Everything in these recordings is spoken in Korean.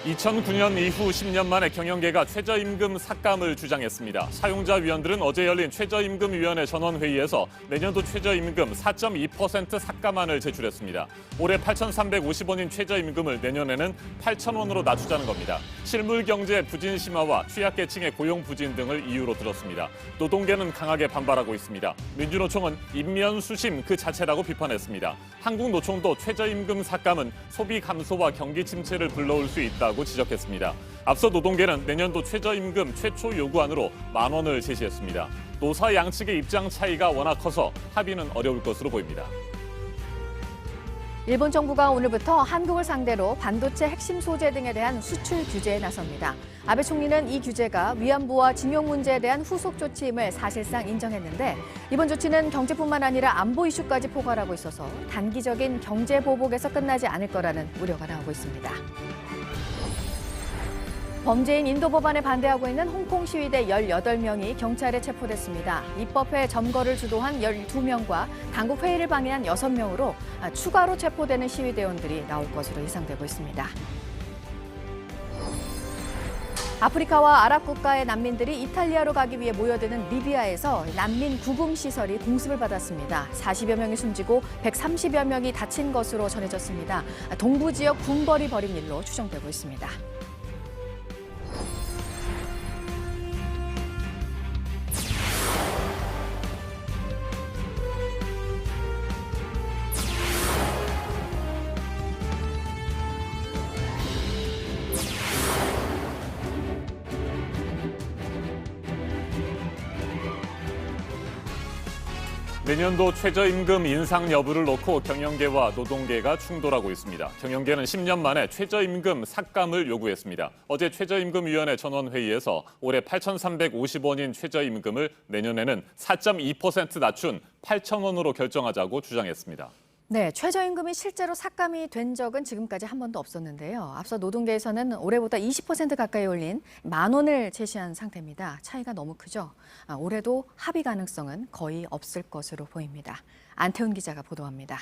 2009년 이후 10년 만에 경영계가 최저임금 삭감을 주장했습니다. 사용자위원들은 어제 열린 최저임금위원회 전원회의에서 내년도 최저임금 4.2% 삭감안을 제출했습니다. 올해 8,350원인 최저임금을 내년에는 8,000원으로 낮추자는 겁니다. 실물경제 부진 심화와 취약계층의 고용 부진 등을 이유로 들었습니다. 노동계는 강하게 반발하고 있습니다. 민주노총은 인면수심 그 자체라고 비판했습니다. 한국노총도 최저임금 삭감은 소비 감소와 경기 침체를 불러올 수 있다고 지적했습니다. 앞서 노동계는 내년도 최저임금 최초 요구안으로 10,000원을 제시했습니다. 노사 양측의 입장 차이가 워낙 커서 합의는 어려울 것으로 보입니다. 일본 정부가 오늘부터 한국을 상대로 반도체 핵심 소재 등에 대한 수출 규제에 나섭니다. 아베 총리는 이 규제가 위안부와 징용 문제에 대한 후속 조치임을 사실상 인정했는데 이번 조치는 경제뿐만 아니라 안보 이슈까지 포괄하고 있어서 단기적인 경제 보복에서 끝나지 않을 거라는 우려가 나오고 있습니다. 범죄인 인도 법안에 반대하고 있는 홍콩 시위대 18명이 경찰에 체포됐습니다. 입법회 점거를 주도한 12명과 당국 회의를 방해한 6명으로 추가로 체포되는 시위대원들이 나올 것으로 예상되고 있습니다. 아프리카와 아랍 국가의 난민들이 이탈리아로 가기 위해 모여드는 리비아에서 난민 구금 시설이 공습을 받았습니다. 40여 명이 숨지고 130여 명이 다친 것으로 전해졌습니다. 동부 지역 군벌이 벌인 일로 추정되고 있습니다. 내년도 최저임금 인상 여부를 놓고 경영계와 노동계가 충돌하고 있습니다. 경영계는 10년 만에 최저임금 삭감을 요구했습니다. 어제 최저임금위원회 전원회의에서 올해 8,350원인 최저임금을 내년에는 4.2% 낮춘 8,000원으로 결정하자고 주장했습니다. 네, 최저임금이 실제로 삭감이 된 적은 지금까지 한 번도 없었는데요. 앞서 노동계에서는 올해보다 20% 가까이 올린 10,000원을 제시한 상태입니다. 차이가 너무 크죠. 올해도 합의 가능성은 거의 없을 것으로 보입니다. 안태훈 기자가 보도합니다.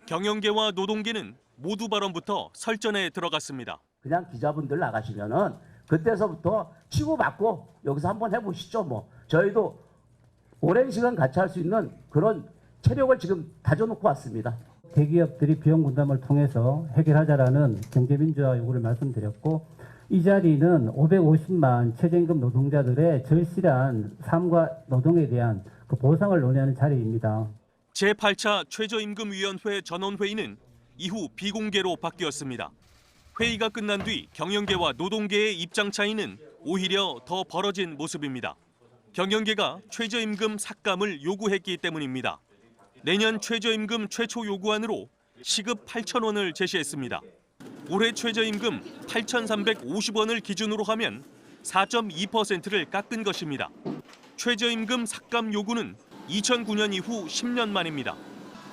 경영계와 노동계는 모두 발언부터 설전에 들어갔습니다. 그냥 기자분들 나가시면은 그때서부터 치고받고 여기서 한번 해보시죠. 뭐 저희도 오랜 시간 같이 할 수 있는 그런 체력을 지금 다져놓고 왔습니다. 대기업들이 비용 분담을 통해서 해결하자라는 경제민주화 요구를 말씀드렸고 이 자리는 550만 최저임금 노동자들의 절실한 삶과 노동에 대한 그 보상을 논의하는 자리입니다. 제8차 최저임금위원회 전원회의는 이후 비공개로 바뀌었습니다. 회의가 끝난 뒤 경영계와 노동계의 입장 차이는 오히려 더 벌어진 모습입니다. 경영계가 최저임금 삭감을 요구했기 때문입니다. 내년 최저임금 최초 요구안으로 시급 8,000원을 제시했습니다. 올해 최저임금 8,350원을 기준으로 하면 4.2%를 깎은 것입니다. 최저임금 삭감 요구는 2009년 이후 10년 만입니다.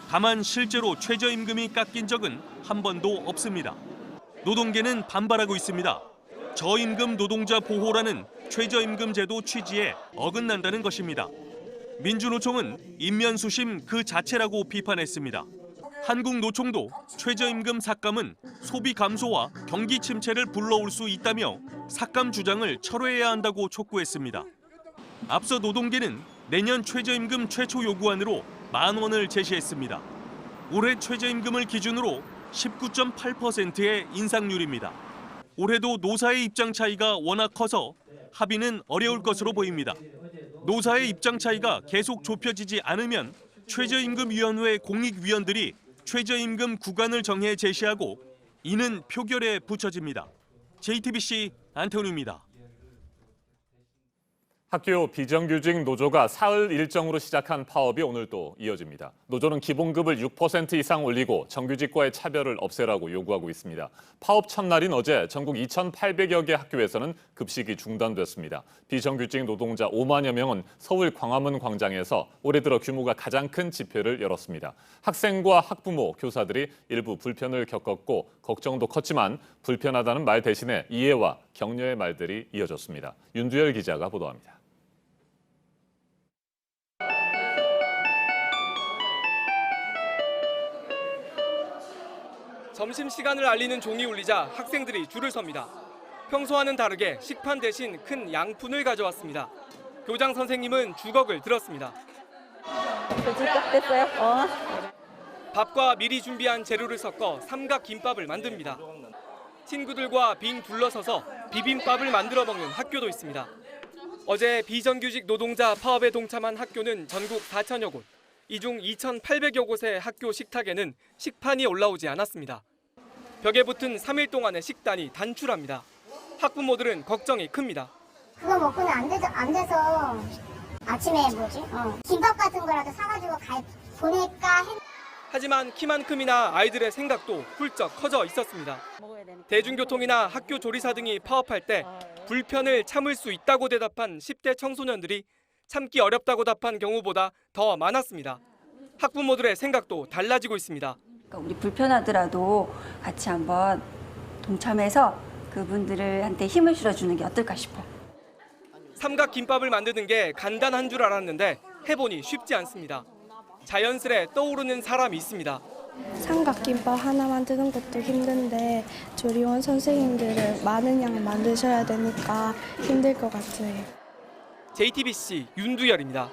다만 실제로 최저임금이 깎인 적은 한 번도 없습니다. 노동계는 반발하고 있습니다. 저임금 노동자 보호라는 최저임금 제도 취지에 어긋난다는 것입니다. 민주노총은 인면수심 그 자체라고 비판했습니다. 한국노총도 최저임금 삭감은 소비 감소와 경기 침체를 불러올 수 있다며 삭감 주장을 철회해야 한다고 촉구했습니다. 앞서 노동계는 내년 최저임금 최초 요구안으로 10,000원을 제시했습니다. 올해 최저임금을 기준으로 19.8%의 인상률입니다. 올해도 노사의 입장 차이가 워낙 커서 합의는 어려울 것으로 보입니다. 노사의 입장 차이가 계속 좁혀지지 않으면 최저임금위원회 공익위원들이 최저임금 구간을 정해 제시하고 이는 표결에 붙여집니다. JTBC 안태훈입니다. 학교 비정규직 노조가 사흘 일정으로 시작한 파업이 오늘 또 이어집니다. 노조는 기본급을 6% 이상 올리고 정규직과의 차별을 없애라고 요구하고 있습니다. 파업 첫날인 어제 전국 2,800여 개 학교에서는 급식이 중단됐습니다. 비정규직 노동자 5만여 명은 서울 광화문 광장에서 올해 들어 규모가 가장 큰 집회를 열었습니다. 학생과 학부모, 교사들이 일부 불편을 겪었고 걱정도 컸지만 불편하다는 말 대신에 이해와 격려의 말들이 이어졌습니다. 윤두열 기자가 보도합니다. 점심시간을 알리는 종이 울리자 학생들이 줄을 섭니다. 평소와는 다르게 식판 대신 큰 양푼을 가져왔습니다. 교장 선생님은 주걱을 들었습니다. 됐어요? 밥과 미리 준비한 재료를 섞어 삼각김밥을 만듭니다. 친구들과 빙 둘러서서 비빔밥을 만들어 먹는 학교도 있습니다. 어제 비정규직 노동자 파업에 동참한 학교는 전국 4천여 곳, 이 중 2,800여 곳의 학교 식탁에는 식판이 올라오지 않았습니다. 벽에 붙은 3일 동안의 식단이 단출합니다. 학부모들은 걱정이 큽니다. 그거 먹고는 안 돼서 아침에 김밥 같은 거라도 사가지고 보낼까 했... 하지만 키만큼이나 아이들의 생각도 훌쩍 커져 있었습니다. 대중교통이나 학교 조리사 등이 파업할 때 불편을 참을 수 있다고 대답한 10대 청소년들이 참기 어렵다고 답한 경우보다 더 많았습니다. 학부모들의 생각도 달라지고 있습니다. 우리 불편하더라도 같이 한번 동참해서 그분들한테 힘을 실어주는 게 어떨까 싶어. 삼각김밥을 만드는 게 간단한 줄 알았는데 해보니 쉽지 않습니다. 자연스레 떠오르는 사람이 있습니다. 삼각김밥 하나 만드는 것도 힘든데 조리원 선생님들은 많은 양 만드셔야 되니까 힘들 것 같아요. JTBC 윤두열입니다.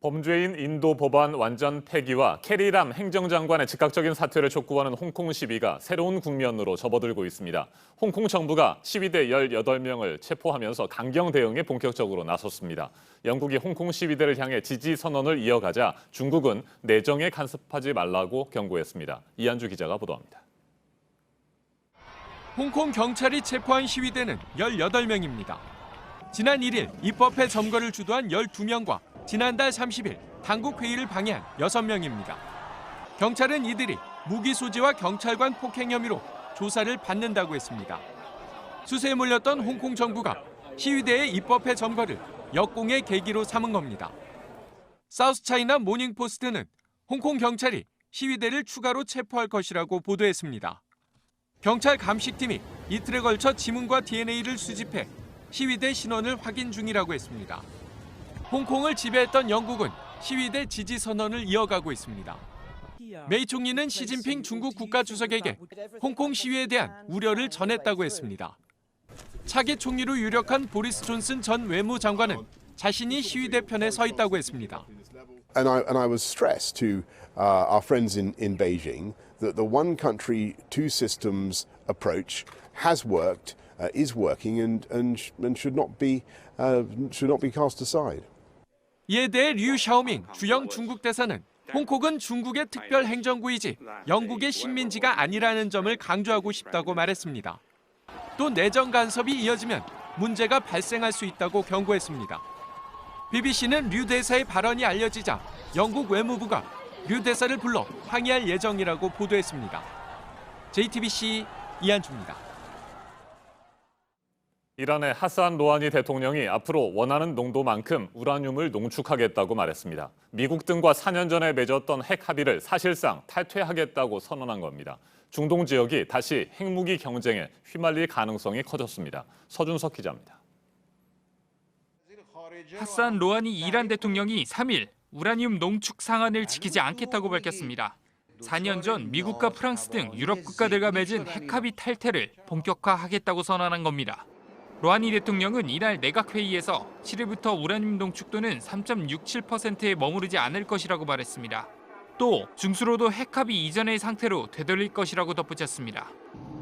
범죄인 인도 법안 완전 폐기와 캐리람 행정장관의 즉각적인 사퇴를 촉구하는 홍콩 시위가 새로운 국면으로 접어들고 있습니다. 홍콩 정부가 시위대 18명을 체포하면서 강경 대응에 본격적으로 나섰습니다. 영국이 홍콩 시위대를 향해 지지 선언을 이어가자 중국은 내정에 간섭하지 말라고 경고했습니다. 이한주 기자가 보도합니다. 홍콩 경찰이 체포한 시위대는 18명입니다. 지난 1일 입법회 점거를 주도한 12명과 지난달 30일 당국회의를 방해한 6명입니다. 경찰은 이들이 무기 소지와 경찰관 폭행 혐의로 조사를 받는다고 했습니다. 수세에 몰렸던 홍콩 정부가 시위대의 입법회 점거를 역공의 계기로 삼은 겁니다. 사우스차이나 모닝포스트는 홍콩 경찰이 시위대를 추가로 체포할 것이라고 보도했습니다. 경찰 감식팀이 이틀에 걸쳐 지문과 DNA를 수집해 시위대 신원을 확인 중이라고 했습니다. 홍콩을 지배했던 영국은 시위대 지지 선언을 이어가고 있습니다. 메이 총리는 시진핑 중국 국가주석에게 홍콩 시위에 대한 우려를 전했다고 했습니다. 차기 총리로 유력한 보리스 존슨 전 외무장관은 자신이 시위대 편에 서 있다고 했습니다. And I was stressed to our friends in Beijing that the one country, two systems approach has worked, is working, and should not be cast aside. 이에 대해 류 샤오밍 주영 중국 대사는 홍콩은 중국의 특별 행정구이지 영국의 식민지가 아니라는 점을 강조하고 싶다고 말했습니다. 또 내정 간섭이 이어지면 문제가 발생할 수 있다고 경고했습니다. BBC는 류 대사의 발언이 알려지자 영국 외무부가 류 대사를 불러 항의할 예정이라고 보도했습니다. JTBC 이한주입니다. 이란의 하산 로하니 대통령이 앞으로 원하는 농도만큼 우라늄을 농축하겠다고 말했습니다. 미국 등과 4년 전에 맺었던 핵 합의를 사실상 탈퇴하겠다고 선언한 겁니다. 중동 지역이 다시 핵무기 경쟁에 휘말릴 가능성이 커졌습니다. 서준석 기자입니다. 하산 로하니 이란 대통령이 3일 우라늄 농축 상한을 지키지 않겠다고 밝혔습니다. 4년 전 미국과 프랑스 등 유럽 국가들과 맺은 핵 합의 탈퇴를 본격화하겠다고 선언한 겁니다. 로하니 대통령은 이날 내각회의에서 7일부터 우라늄 농축도는 3.67%에 머무르지 않을 것이라고 말했습니다. 또 중수로도 핵 합의 이전의 상태로 되돌릴 것이라고 덧붙였습니다.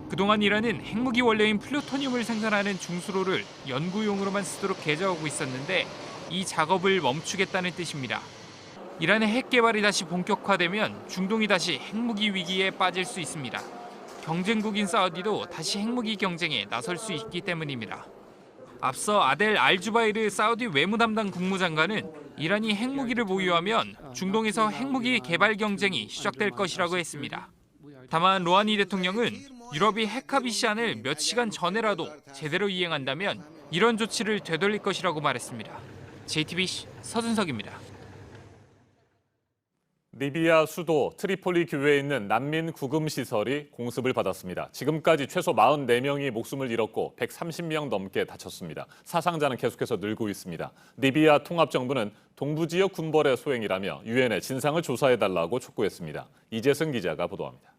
그동안 이란은 핵무기 원료인 플루토늄을 생산하는 중수로를 연구용으로만 쓰도록 개조하고 있었는데 이 작업을 멈추겠다는 뜻입니다. 이란의 핵 개발이 다시 본격화되면 중동이 다시 핵무기 위기에 빠질 수 있습니다. 경쟁국인 사우디도 다시 핵무기 경쟁에 나설 수 있기 때문입니다. 앞서 아델 알주바이르 사우디 외무 담당 국무장관은 이란이 핵무기를 보유하면 중동에서 핵무기 개발 경쟁이 시작될 것이라고 했습니다. 다만 로하니 대통령은 유럽이 핵 합의 시한을 몇 시간 전에라도 제대로 이행한다면 이런 조치를 되돌릴 것이라고 말했습니다. JTBC 서준석입니다. 리비아 수도 트리폴리 교외에 있는 난민 구금 시설이 공습을 받았습니다. 지금까지 최소 44명이 목숨을 잃었고 130명 넘게 다쳤습니다. 사상자는 계속해서 늘고 있습니다. 리비아 통합정부는 동부 지역 군벌의 소행이라며 유엔에 진상을 조사해달라고 촉구했습니다. 이재승 기자가 보도합니다.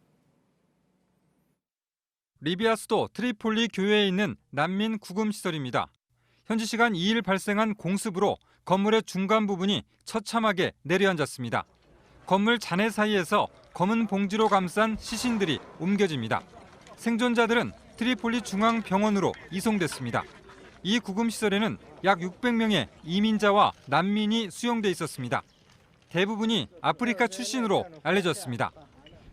리비아 수도 트리폴리 교외에 있는 난민 구금 시설입니다. 현지 시간 2일 발생한 공습으로 건물의 중간 부분이 처참하게 내려앉았습니다. 건물 잔해 사이에서 검은 봉지로 감싼 시신들이 옮겨집니다. 생존자들은 트리폴리 중앙병원으로 이송됐습니다. 이 구금시설에는 약 600명의 이민자와 난민이 수용돼 있었습니다. 대부분이 아프리카 출신으로 알려졌습니다.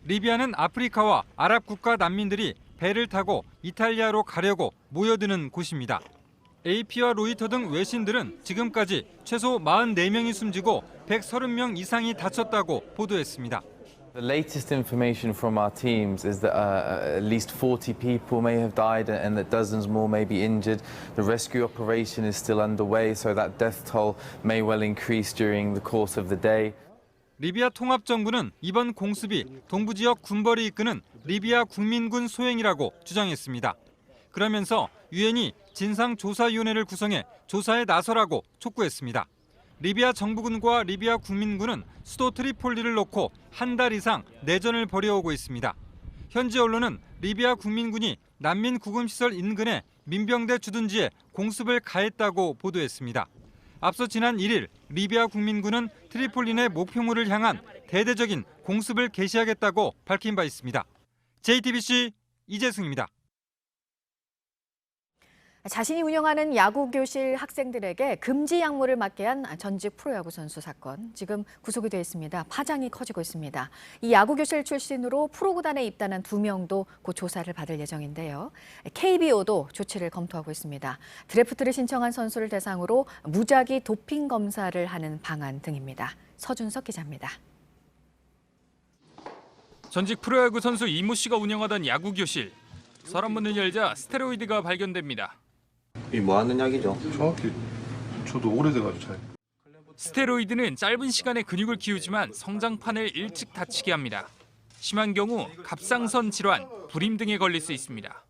리비아는 아프리카와 아랍 국가 난민들이 배를 타고 이탈리아로 가려고 모여드는 곳입니다. AP와 로이터 등 외신들은 지금까지 최소 44명이 숨지고 130명 이상이 다쳤다고 보도했습니다. The latest information from our teams is that at least 40 people may have died and that dozens more may be injured. The rescue operation is still underway, so that death toll may well increase during the course of the day. 리비아 통합정부는 이번 공습이 동부 지역 군벌이 이끄는 리비아 국민군 소행이라고 주장했습니다. 그러면서 유엔이 진상조사위원회를 구성해 조사에 나서라고 촉구했습니다. 리비아 정부군과 리비아 국민군은 수도 트리폴리를 놓고 한 달 이상 내전을 벌여오고 있습니다. 현지 언론은 리비아 국민군이 난민 구금시설 인근의 민병대 주둔지에 공습을 가했다고 보도했습니다. 앞서 지난 1일 리비아 국민군은 트리폴리 내 목표물을 향한 대대적인 공습을 개시하겠다고 밝힌 바 있습니다. JTBC 이재승입니다. 자신이 운영하는 야구교실 학생들에게 금지 약물을 맞게 한 전직 프로야구 선수 사건. 지금 구속이 되어 있습니다. 파장이 커지고 있습니다. 이 야구교실 출신으로 프로구단에 입단한 2명도 곧 조사를 받을 예정인데요. KBO도 조치를 검토하고 있습니다. 드래프트를 신청한 선수를 대상으로 무작위 도핑 검사를 하는 방안 등입니다. 서준석 기자입니다. 전직 프로야구 선수 이모 씨가 운영하던 야구교실. 서랍문을 열자 스테로이드가 발견됩니다. 이 뭐 하는 약이죠? 정확히 저도 오래돼가지고 잘. 스테로이드는 짧은 시간에 근육을 키우지만 성장판을 일찍 다치게 합니다. 심한 경우 갑상선 질환, 불임 등에 걸릴 수 있습니다.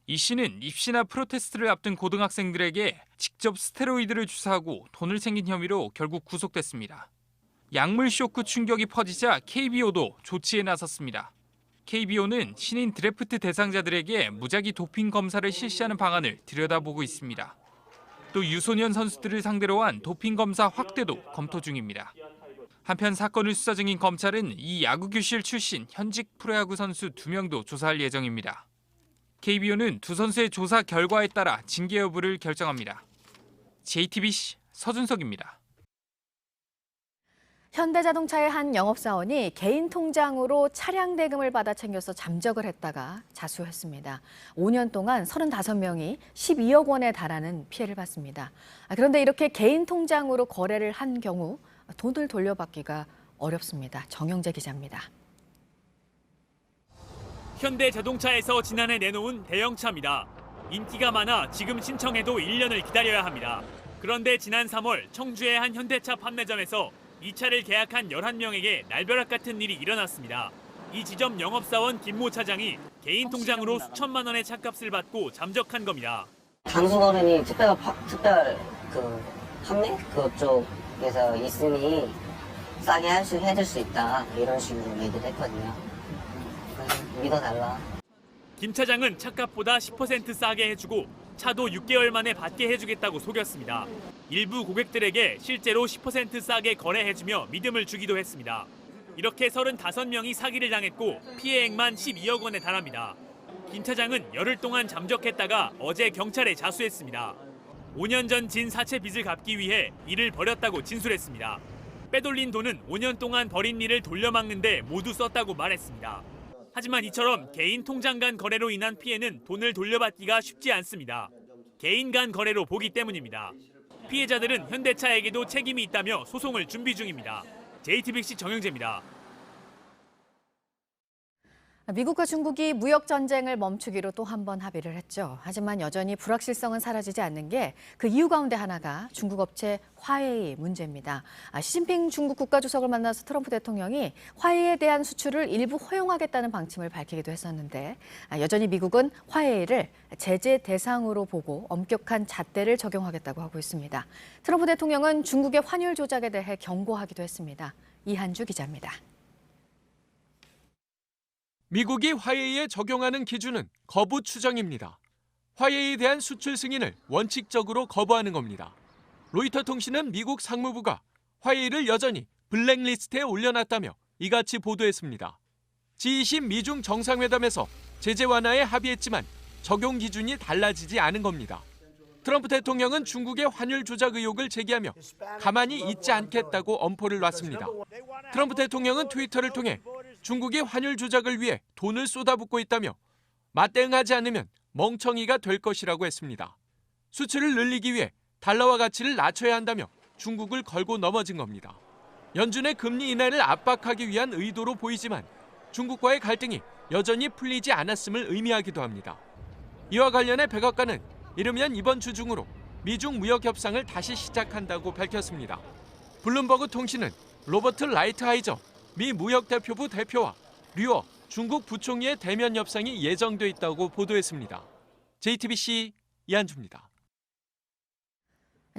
이 씨는 입시나 프로테스트를 앞둔 고등학생들에게 직접 스테로이드를 주사하고 돈을 챙긴 혐의로 결국 구속됐습니다. 약물 쇼크 충격이 퍼지자 KBO도 조치에 나섰습니다. KBO는 신인 드래프트 대상자들에게 무작위 도핑 검사를 실시하는 방안을 들여다보고 있습니다. 또 유소년 선수들을 상대로 한 도핑 검사 확대도 검토 중입니다. 한편 사건을 수사 중인 검찰은 이 야구교실 출신 현직 프로야구 선수 2명도 조사할 예정입니다. KBO는 두 선수의 조사 결과에 따라 징계 여부를 결정합니다. JTBC 서준석입니다. 현대자동차의 한 영업사원이 개인 통장으로 차량 대금을 받아 챙겨서 잠적을 했다가 자수했습니다. 5년 동안 35명이 12억 원에 달하는 피해를 봤습니다. 그런데 이렇게 개인 통장으로 거래를 한 경우 돈을 돌려받기가 어렵습니다. 정영재 기자입니다. 현대자동차에서 지난해 내놓은 대형차입니다. 인기가 많아 지금 신청해도 1년을 기다려야 합니다. 그런데 지난 3월 청주의 한 현대차 판매점에서 이 차를 계약한 11명에게 날벼락 같은 일이 일어났습니다. 이 지점 영업사원 김모 차장이 개인 통장으로 수천만 원의 차값을 받고 잠적한 겁니다. 장수거래니 특별 판매 그쪽에서 있으니 싸게 해줄 수 있다 이런 식으로 얘기를 했거든요. 믿어달라. 김 차장은 차값보다 10% 싸게 해주고 차도 6개월 만에 받게 해주겠다고 속였습니다. 일부 고객들에게 실제로 10% 싸게 거래해주며 믿음을 주기도 했습니다. 이렇게 35명이 사기를 당했고 피해액만 12억 원에 달합니다. 김 차장은 열흘 동안 잠적했다가 어제 경찰에 자수했습니다. 5년 전 진 사채 빚을 갚기 위해 일을 벌였다고 진술했습니다. 빼돌린 돈은 5년 동안 벌인 일을 돌려막는 데 모두 썼다고 말했습니다. 하지만 이처럼 개인 통장 간 거래로 인한 피해는 돈을 돌려받기가 쉽지 않습니다. 개인 간 거래로 보기 때문입니다. 피해자들은 현대차에게도 책임이 있다며 소송을 준비 중입니다. JTBC 정영재입니다. 미국과 중국이 무역 전쟁을 멈추기로 또 한 번 합의를 했죠. 하지만 여전히 불확실성은 사라지지 않는 게 그 이유 가운데 하나가 중국 업체 화웨이 문제입니다. 시진핑 중국 국가주석을 만나서 트럼프 대통령이 화웨이에 대한 수출을 일부 허용하겠다는 방침을 밝히기도 했었는데 여전히 미국은 화웨이를 제재 대상으로 보고 엄격한 잣대를 적용하겠다고 하고 있습니다. 트럼프 대통령은 중국의 환율 조작에 대해 경고하기도 했습니다. 이한주 기자입니다. 미국이 화웨이에 적용하는 기준은 거부 추정입니다. 화웨이에 대한 수출 승인을 원칙적으로 거부하는 겁니다. 로이터 통신은 미국 상무부가 화웨이를 여전히 블랙리스트에 올려놨다며 이같이 보도했습니다. G20 미중 정상회담에서 제재 완화에 합의했지만 적용 기준이 달라지지 않은 겁니다. 트럼프 대통령은 중국의 환율 조작 의혹을 제기하며 가만히 있지 않겠다고 엄포를 놨습니다. 트럼프 대통령은 트위터를 통해 중국이 환율 조작을 위해 돈을 쏟아붓고 있다며 맞대응하지 않으면 멍청이가 될 것이라고 했습니다. 수출을 늘리기 위해 달러화 가치를 낮춰야 한다며 중국을 걸고 넘어진 겁니다. 연준의 금리 인하를 압박하기 위한 의도로 보이지만 중국과의 갈등이 여전히 풀리지 않았음을 의미하기도 합니다. 이와 관련해 백악관은 이르면 이번 주 중으로 미중 무역 협상을 다시 시작한다고 밝혔습니다. 블룸버그 통신은 로버트 라이트하이저 미 무역대표부 대표와 류어 중국 부총리의 대면 협상이 예정돼 있다고 보도했습니다. JTBC 이한주입니다.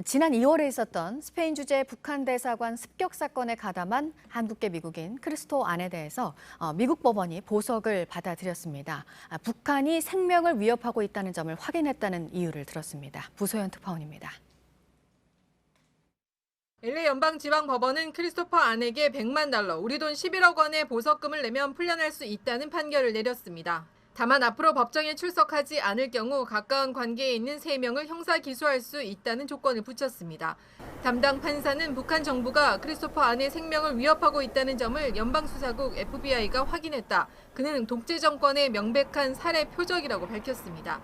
지난 2월에 있었던 스페인 주재 북한 대사관 습격 사건에 가담한 한국계 미국인 크리스토 안에 대해서 미국 법원이 보석을 받아들였습니다. 북한이 생명을 위협하고 있다는 점을 확인했다는 이유를 들었습니다. 부소연 특파원입니다. LA 연방지방법원은 크리스토퍼 안에게 100만 달러, 우리 돈 11억 원의 보석금을 내면 풀려날 수 있다는 판결을 내렸습니다. 다만 앞으로 법정에 출석하지 않을 경우 가까운 관계에 있는 3명을 형사 기소할 수 있다는 조건을 붙였습니다. 담당 판사는 북한 정부가 크리스토퍼 안의 생명을 위협하고 있다는 점을 연방수사국 FBI가 확인했다. 그는 독재 정권의 명백한 살해 표적이라고 밝혔습니다.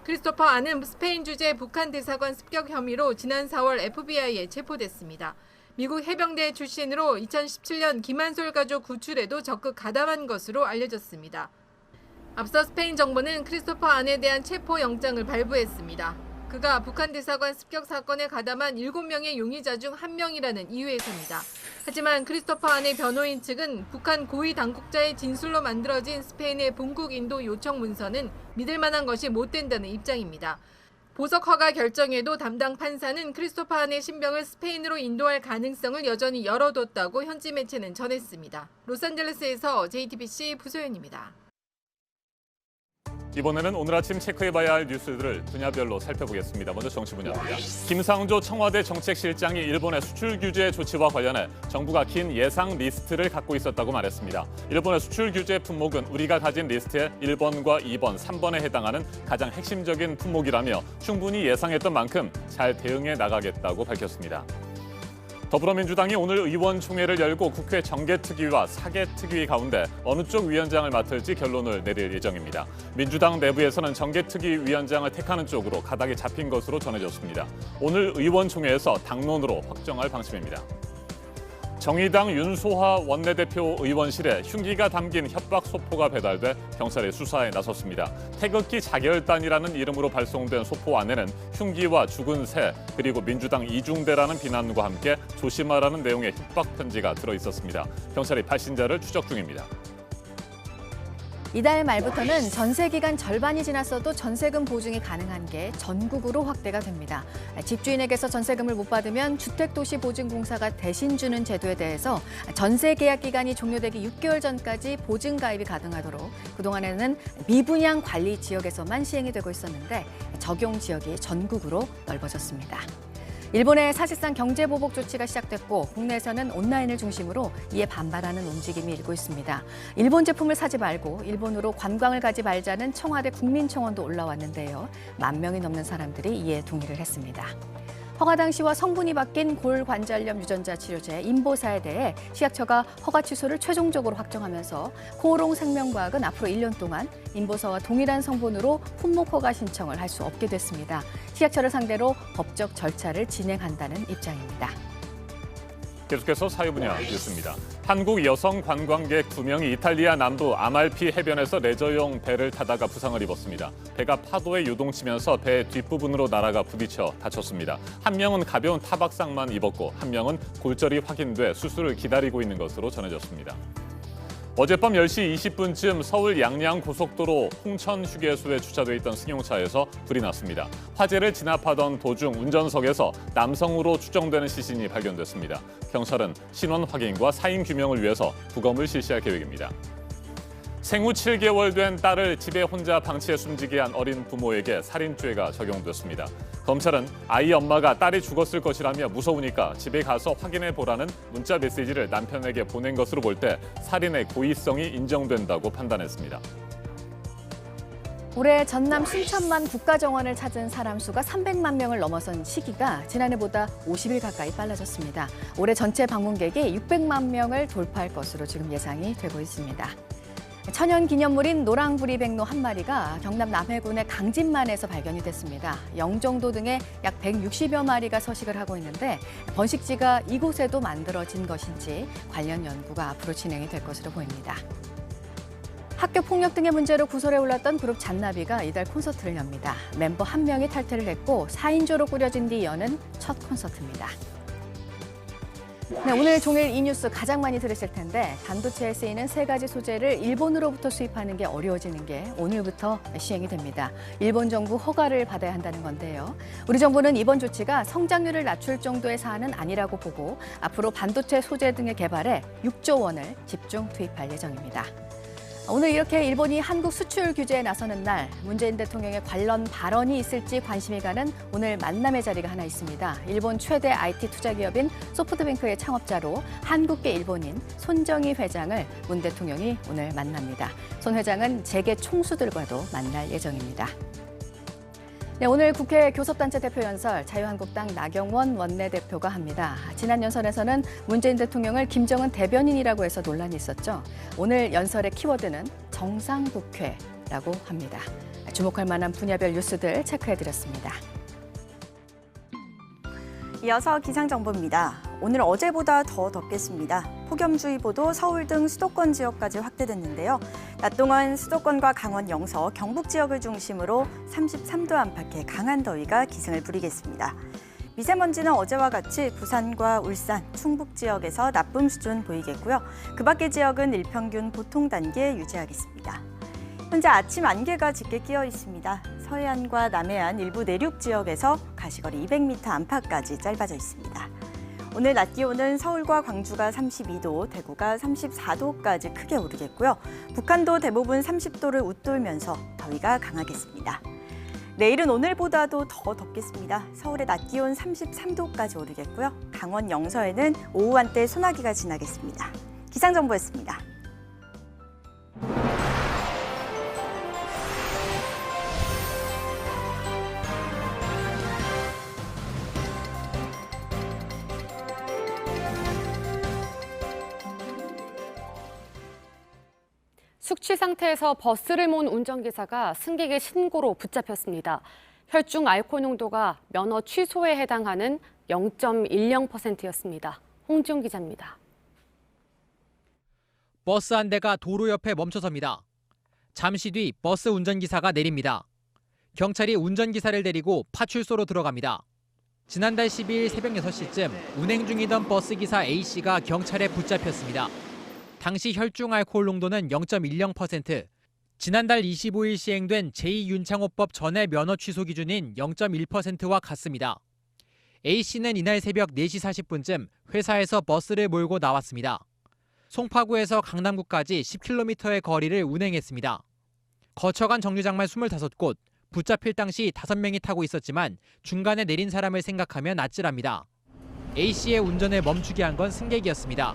크리스토퍼 안은 스페인 주재 북한 대사관 습격 혐의로 지난 4월 FBI에 체포됐습니다. 미국 해병대 출신으로 2017년 김한솔 가족 구출에도 적극 가담한 것으로 알려졌습니다. 앞서 스페인 정부는 크리스토퍼 안에 대한 체포 영장을 발부했습니다. 그가 북한 대사관 습격 사건에 가담한 7명의 용의자 중 1명이라는 이유에서입니다. 하지만 크리스토퍼 안의 변호인 측은 북한 고위 당국자의 진술로 만들어진 스페인의 본국 인도 요청 문서는 믿을 만한 것이 못 된다는 입장입니다. 보석 허가 결정에도 담당 판사는 크리스토퍼 안의 신병을 스페인으로 인도할 가능성을 여전히 열어뒀다고 현지 매체는 전했습니다. 로스앤젤레스에서 JTBC 부소연입니다. 이번에는 오늘 아침 체크해봐야 할 뉴스들을 분야별로 살펴보겠습니다. 먼저 정치 분야입니다. 김상조 청와대 정책실장이 일본의 수출 규제 조치와 관련해 정부가 긴 예상 리스트를 갖고 있었다고 말했습니다. 일본의 수출 규제 품목은 우리가 가진 리스트의 1번과 2번, 3번에 해당하는 가장 핵심적인 품목이라며 충분히 예상했던 만큼 잘 대응해 나가겠다고 밝혔습니다. 더불어민주당이 오늘 의원총회를 열고 국회 정개특위와 사개특위 가운데 어느 쪽 위원장을 맡을지 결론을 내릴 예정입니다. 민주당 내부에서는 정개특위 위원장을 택하는 쪽으로 가닥이 잡힌 것으로 전해졌습니다. 오늘 의원총회에서 당론으로 확정할 방침입니다. 정의당 윤소하 원내대표 의원실에 흉기가 담긴 협박 소포가 배달돼 경찰이 수사에 나섰습니다. 태극기 자결단이라는 이름으로 발송된 소포 안에는 흉기와 죽은 새 그리고 민주당 이중대라는 비난과 함께 조심하라는 내용의 협박 편지가 들어있었습니다. 경찰이 발신자를 추적 중입니다. 이달 말부터는 전세 기간 절반이 지났어도 전세금 보증이 가능한 게 전국으로 확대가 됩니다. 집주인에게서 전세금을 못 받으면 주택도시보증공사가 대신 주는 제도에 대해서 전세 계약 기간이 종료되기 6개월 전까지 보증 가입이 가능하도록 그동안에는 미분양 관리 지역에서만 시행이 되고 있었는데 적용 지역이 전국으로 넓어졌습니다. 일본의 사실상 경제보복 조치가 시작됐고 국내에서는 온라인을 중심으로 이에 반발하는 움직임이 일고 있습니다. 일본 제품을 사지 말고 일본으로 관광을 가지 말자는 청와대 국민청원도 올라왔는데요. 10,000명이 넘는 사람들이 이에 동의를 했습니다. 허가 당시와 성분이 바뀐 골관절염 유전자 치료제 인보사에 대해 식약처가 허가 취소를 최종적으로 확정하면서 코오롱생명과학은 앞으로 1년 동안 인보사와 동일한 성분으로 품목 허가 신청을 할 수 없게 됐습니다. 식약처를 상대로 법적 절차를 진행한다는 입장입니다. 계속해서 사회 분야 뉴스입니다. 한국 여성 관광객 2명이 이탈리아 남부 아말피 해변에서 레저용 배를 타다가 부상을 입었습니다. 배가 파도에 요동치면서 배 뒷부분으로 날아가 부딪혀 다쳤습니다. 한 명은 가벼운 타박상만 입었고 한 명은 골절이 확인돼 수술을 기다리고 있는 것으로 전해졌습니다. 어젯밤 10시 20분쯤 서울 양양고속도로 홍천 휴게소에 주차돼 있던 승용차에서 불이 났습니다. 화재를 진압하던 도중 운전석에서 남성으로 추정되는 시신이 발견됐습니다. 경찰은 신원 확인과 사인 규명을 위해서 부검을 실시할 계획입니다. 생후 7개월 된 딸을 집에 혼자 방치해 숨지게 한 어린 부모에게 살인죄가 적용됐습니다. 검찰은 아이 엄마가 딸이 죽었을 것이라며 무서우니까 집에 가서 확인해 보라는 문자 메시지를 남편에게 보낸 것으로 볼 때 살인의 고의성이 인정된다고 판단했습니다. 올해 전남 순천만 국가정원을 찾은 사람 수가 300만 명을 넘어선 시기가 지난해보다 50일 가까이 빨라졌습니다. 올해 전체 방문객이 600만 명을 돌파할 것으로 지금 예상이 되고 있습니다. 천연기념물인 노랑부리백로 한 마리가 경남 남해군의 강진만에서 발견이 됐습니다. 영종도 등에 약 160여 마리가 서식을 하고 있는데 번식지가 이곳에도 만들어진 것인지 관련 연구가 앞으로 진행이 될 것으로 보입니다. 학교 폭력 등의 문제로 구설에 올랐던 그룹 잔나비가 이달 콘서트를 엽니다. 멤버 1명이 탈퇴를 했고 4인조로 꾸려진 뒤 여는 첫 콘서트입니다. 네, 오늘 종일 이 뉴스 가장 많이 들으실 텐데 반도체에 쓰이는 3가지 소재를 일본으로부터 수입하는 게 어려워지는 게 오늘부터 시행이 됩니다. 일본 정부 허가를 받아야 한다는 건데요. 우리 정부는 이번 조치가 성장률을 낮출 정도의 사안은 아니라고 보고 앞으로 반도체 소재 등의 개발에 6조 원을 집중 투입할 예정입니다. 오늘 이렇게 일본이 한국 수출 규제에 나서는 날 문재인 대통령의 관련 발언이 있을지 관심이 가는 오늘 만남의 자리가 하나 있습니다. 일본 최대 IT 투자기업인 소프트뱅크의 창업자로 한국계 일본인 손정희 회장을 문 대통령이 오늘 만납니다. 손 회장은 재계 총수들과도 만날 예정입니다. 네, 오늘 국회 교섭단체 대표연설 자유한국당 나경원 원내대표가 합니다. 지난 연설에서는 문재인 대통령을 김정은 대변인이라고 해서 논란이 있었죠. 오늘 연설의 키워드는 정상국회라고 합니다. 주목할 만한 분야별 뉴스들 체크해드렸습니다. 이어서 기상정보입니다. 오늘 어제보다 더 덥겠습니다. 폭염주의보도 서울 등 수도권 지역까지 확대됐는데요. 낮 동안 수도권과 강원 영서, 경북 지역을 중심으로 33도 안팎의 강한 더위가 기승을 부리겠습니다. 미세먼지는 어제와 같이 부산과 울산, 충북 지역에서 나쁨 수준 보이겠고요. 그 밖의 지역은 일평균 보통 단계 유지하겠습니다. 현재 아침 안개가 짙게 끼어 있습니다. 서해안과 남해안 일부 내륙 지역에서 가시거리 200m 안팎까지 짧아져 있습니다. 오늘 낮 기온은 서울과 광주가 32도, 대구가 34도까지 크게 오르겠고요. 북한도 대부분 30도를 웃돌면서 더위가 강하겠습니다. 내일은 오늘보다도 더 덥겠습니다. 서울의 낮 기온 33도까지 오르겠고요. 강원 영서에는 오후 한때 소나기가 지나겠습니다. 기상정보였습니다. 숙취 상태에서 버스를 몬 운전기사가 승객의 신고로 붙잡혔습니다. 혈중 알코올 농도가 면허 취소에 해당하는 0.10%였습니다. 홍지용 기자입니다. 버스 한 대가 도로 옆에 멈춰섭니다. 잠시 뒤 버스 운전기사가 내립니다. 경찰이 운전기사를 데리고 파출소로 들어갑니다. 지난달 12일 새벽 6시쯤 운행 중이던 버스기사 A씨가 경찰에 붙잡혔습니다. 당시 혈중 알코올 농도는 0.10%, 지난달 25일 시행된 제2윤창호법 전에 면허 취소 기준인 0.1%와 같습니다. A씨는 이날 새벽 4시 40분쯤 회사에서 버스를 몰고 나왔습니다. 송파구에서 강남구까지 10km의 거리를 운행했습니다. 거쳐간 정류장만 25곳, 붙잡힐 당시 5명이 타고 있었지만 중간에 내린 사람을 생각하면 아찔합니다. A씨의 운전을 멈추게 한 건 승객이었습니다.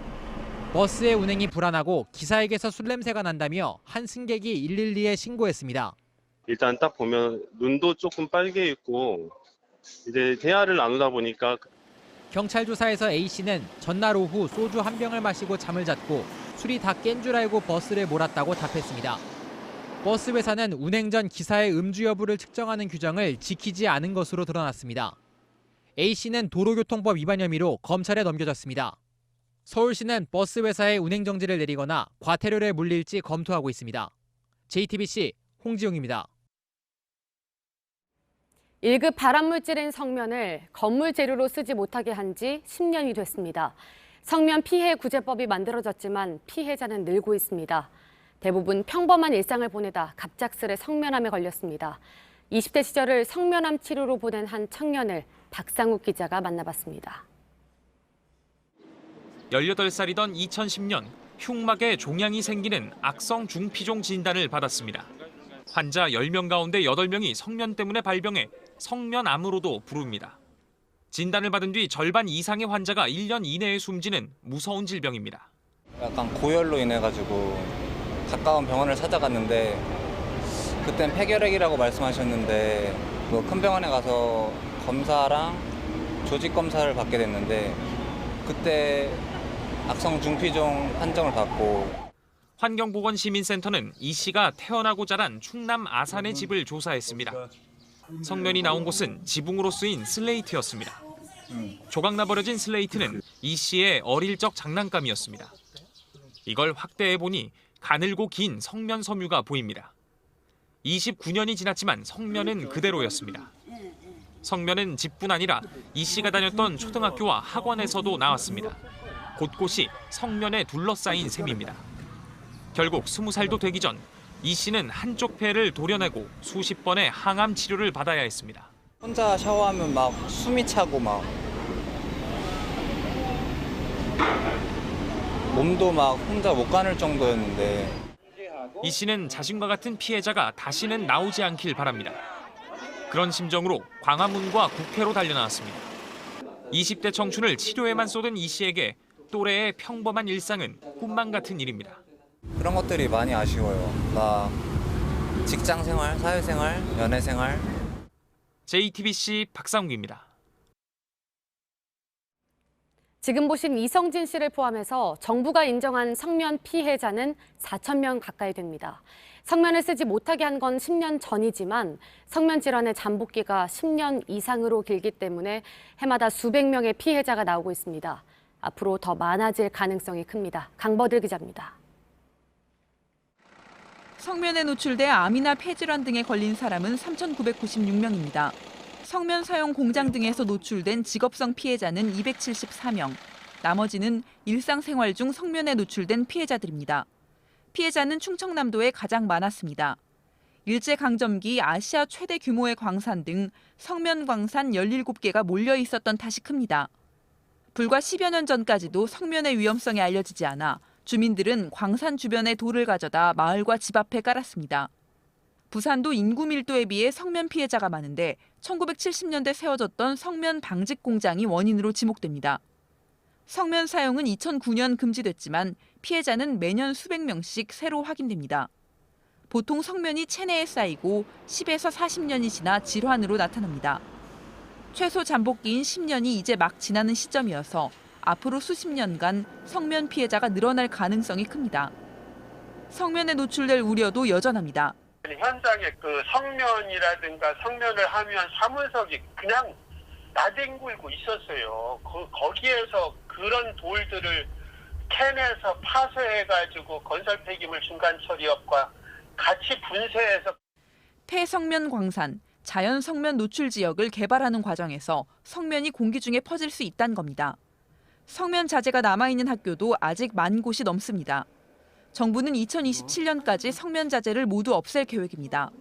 버스의 운행이 불안하고 기사에게서 술 냄새가 난다며 한 승객이 112에 신고했습니다. 일단 딱 보면 눈도 조금 빨개 있고 이제 대화를 나누다 보니까 경찰 조사에서 A씨는 전날 오후 소주 한 병을 마시고 잠을 잤고 술이 다 깬 줄 알고 버스를 몰았다고 답했습니다. 버스 회사는 운행 전 기사의 음주 여부를 측정하는 규정을 지키지 않은 것으로 드러났습니다. A씨는 도로교통법 위반 혐의로 검찰에 넘겨졌습니다. 서울시는 버스 회사의 운행 정지를 내리거나 과태료를 물릴지 검토하고 있습니다. JTBC 홍지용입니다. 1급 발암물질인 성면을 건물 재료로 쓰지 못하게 한 지 10년이 됐습니다. 성면 피해 구제법이 만들어졌지만 피해자는 늘고 있습니다. 대부분 평범한 일상을 보내다 갑작스레 성면암에 걸렸습니다. 20대 시절을 성면암 치료로 보낸 한 청년을 박상욱 기자가 만나봤습니다. 18살이던 2010년 흉막에 종양이 생기는 악성 중피종 진단을 받았습니다. 환자 10명 가운데 8명이 성면 때문에 발병해 성면암으로도 부릅니다. 진단을 받은 뒤 절반 이상의 환자가 1년 이내에 숨지는 무서운 질병입니다. 약간 고열로 인해가지고 가까운 병원을 찾아갔는데 그땐 폐결핵이라고 말씀하셨는데 뭐 큰 병원에 가서 검사랑 조직 검사를 받게 됐는데 그때 악성 중피종 판정을 받고. 환경보건시민센터는 이 씨가 태어나고 자란 충남 아산의 집을 조사했습니다. 성면이 나온 곳은 지붕으로 쓰인 슬레이트였습니다. 조각나 버려진 슬레이트는 이 씨의 어릴 적 장난감이었습니다. 이걸 확대해보니 가늘고 긴 성면 섬유가 보입니다. 29년이 지났지만 성면은 그대로였습니다. 성면은 집뿐 아니라 이 씨가 다녔던 초등학교와 학원에서도 나왔습니다. 곳곳이 성면에 둘러싸인 셈입니다. 결국 20살도 되기 전 이 씨는 한쪽 폐를 도려내고 수십 번의 항암 치료를 받아야 했습니다. 혼자 샤워하면 막 숨이 차고 막 몸도 막 혼자 못 가눌 정도였는데. 이 씨는 자신과 같은 피해자가 다시는 나오지 않길 바랍니다. 그런 심정으로 광화문과 국회로 달려나왔습니다. 20대 청춘을 치료에만 쏟은 이 씨에게 또래의 평범한 일상은 꿈만 같은 일입니다. 그런 것들이 많이 아쉬워요. 막 직장 생활, 사회생활, 연애생활. JTBC 박상욱입니다. 지금 보신 이성진 씨를 포함해서 정부가 인정한 성면 피해자는 4,000명 가까이 됩니다. 성면을 쓰지 못하게 한 건 10년 전이지만 성면 질환의 잠복기가 10년 이상으로 길기 때문에 해마다 수백 명의 피해자가 나오고 있습니다. 앞으로 더 많아질 가능성이 큽니다. 강버들 기자입니다. 성면에 노출돼 암이나 폐질환 등에 걸린 사람은 3,996명입니다. 성면 사용 공장 등에서 노출된 직업성 피해자는 274명. 나머지는 일상생활 중 성면에 노출된 피해자들입니다. 피해자는 충청남도에 가장 많았습니다. 일제강점기 아시아 최대 규모의 광산 등 성면 광산 17개가 몰려 있었던 탓이 큽니다. 불과 10여 년 전까지도 성면의 위험성이 알려지지 않아 주민들은 광산 주변에 돌을 가져다 마을과 집 앞에 깔았습니다. 부산도 인구 밀도에 비해 성면 피해자가 많은데 1970년대 세워졌던 성면 방직 공장이 원인으로 지목됩니다. 성면 사용은 2009년 금지됐지만 피해자는 매년 수백 명씩 새로 확인됩니다. 보통 성면이 체내에 쌓이고 10에서 40년이 지나 질환으로 나타납니다. 최소 잠복기인 10년이 이제 막 지나는 시점이어서 앞으로 수십 년간 성면 피해자가 늘어날 가능성이 큽니다. 성면에 노출될 우려도 여전합니다. 현장에 그 성면이라든가 성면을 하면 사문석이 그냥 나뒹굴고 있었어요. 거기에서 그런 돌들을 캔에서 파쇄해가지고 건설 폐기물 중간 처리업과 같이 분쇄해서 폐성면 광산, 자연 성면 노출 지역을 개발하는 과정에서 성면이 공기 중에 퍼질 수 있다는 겁니다. 성면 자재가 남아있는 학교도 아직 10,000곳이 넘습니다. 정부는 2027년까지 성면 자재를 모두 없앨 계획입니다.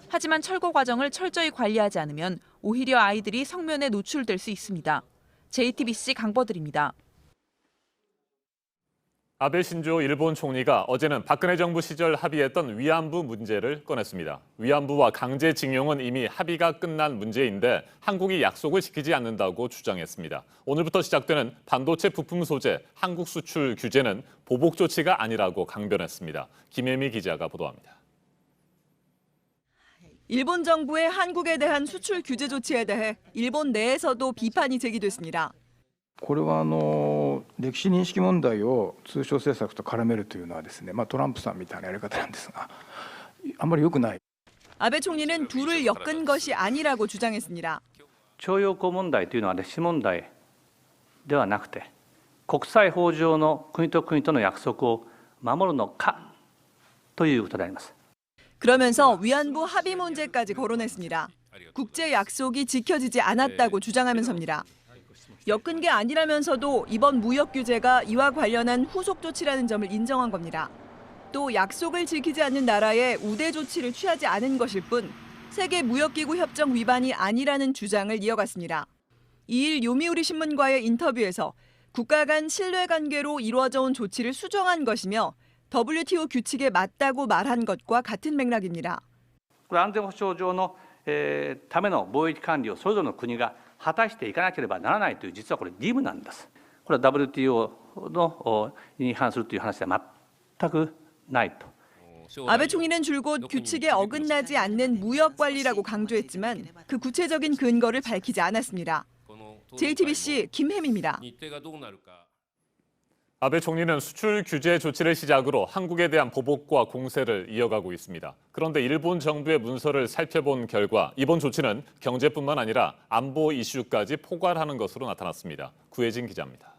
하지만 철거 과정을 철저히 관리하지 않으면 오히려 아이들이 성면에 노출될 수 있습니다. JTBC 강버들입니다. 아베 신조 일본 총리가 어제는 박근혜 정부 시절 합의했던 위안부 문제를 꺼냈습니다. 위안부와 강제징용은 이미 합의가 끝난 문제인데 한국이 약속을 지키지 않는다고 주장했습니다. 오늘부터 시작되는 반도체 부품 소재 한국 수출 규제는 보복 조치가 아니라고 강변했습니다. 김혜미 기자가 보도합니다. 일본 정부의 한국에 대한 수출 규제 조치에 대해 일본 내에서도 비판이 제기됐습니다. これは歴史認識問題を通商政策と絡めるというのはですね、トランプさんみたいなやり方なんですが、あんまり良くない。 아베 총리는 둘을 엮은 것이 아니라고 주장했습니다. 徴用工問題というのは歴史問題ではなくて、国際法上の国と国との約束を守るのかということであります。 그러면서 위안부 합의 문제까지 거론했습니다. 국제 약속이 지켜지지 않았다고 주장하면서입니다. 엮은 게 아니라면서도 이번 무역 규제가 이와 관련한 후속 조치라는 점을 인정한 겁니다. 또 약속을 지키지 않는 나라에 우대 조치를 취하지 않은 것일 뿐 세계무역기구 협정 위반이 아니라는 주장을 이어갔습니다. 2일 요미우리 신문과의 인터뷰에서 국가 간 신뢰관계로 이루어져 온 조치를 수정한 것이며 WTO 규칙에 맞다고 말한 것과 같은 맥락입니다. 安全保障上のための貿易管理をそれぞれの国が果たしていかなければならないという実はこれ義務なんです。これは WTO のに違反するという話では全くないと。 아베 총리는 줄곧 규칙에 어긋나지 않는 무역 관리라고 강조했지만 그 구체적인 근거를 밝히지 않았습니다. JTBC 김혜미입니다. 아베 총리는 수출 규제 조치를 시작으로 한국에 대한 보복과 공세를 이어가고 있습니다. 그런데 일본 정부의 문서를 살펴본 결과 이번 조치는 경제뿐만 아니라 안보 이슈까지 포괄하는 것으로 나타났습니다. 구혜진 기자입니다.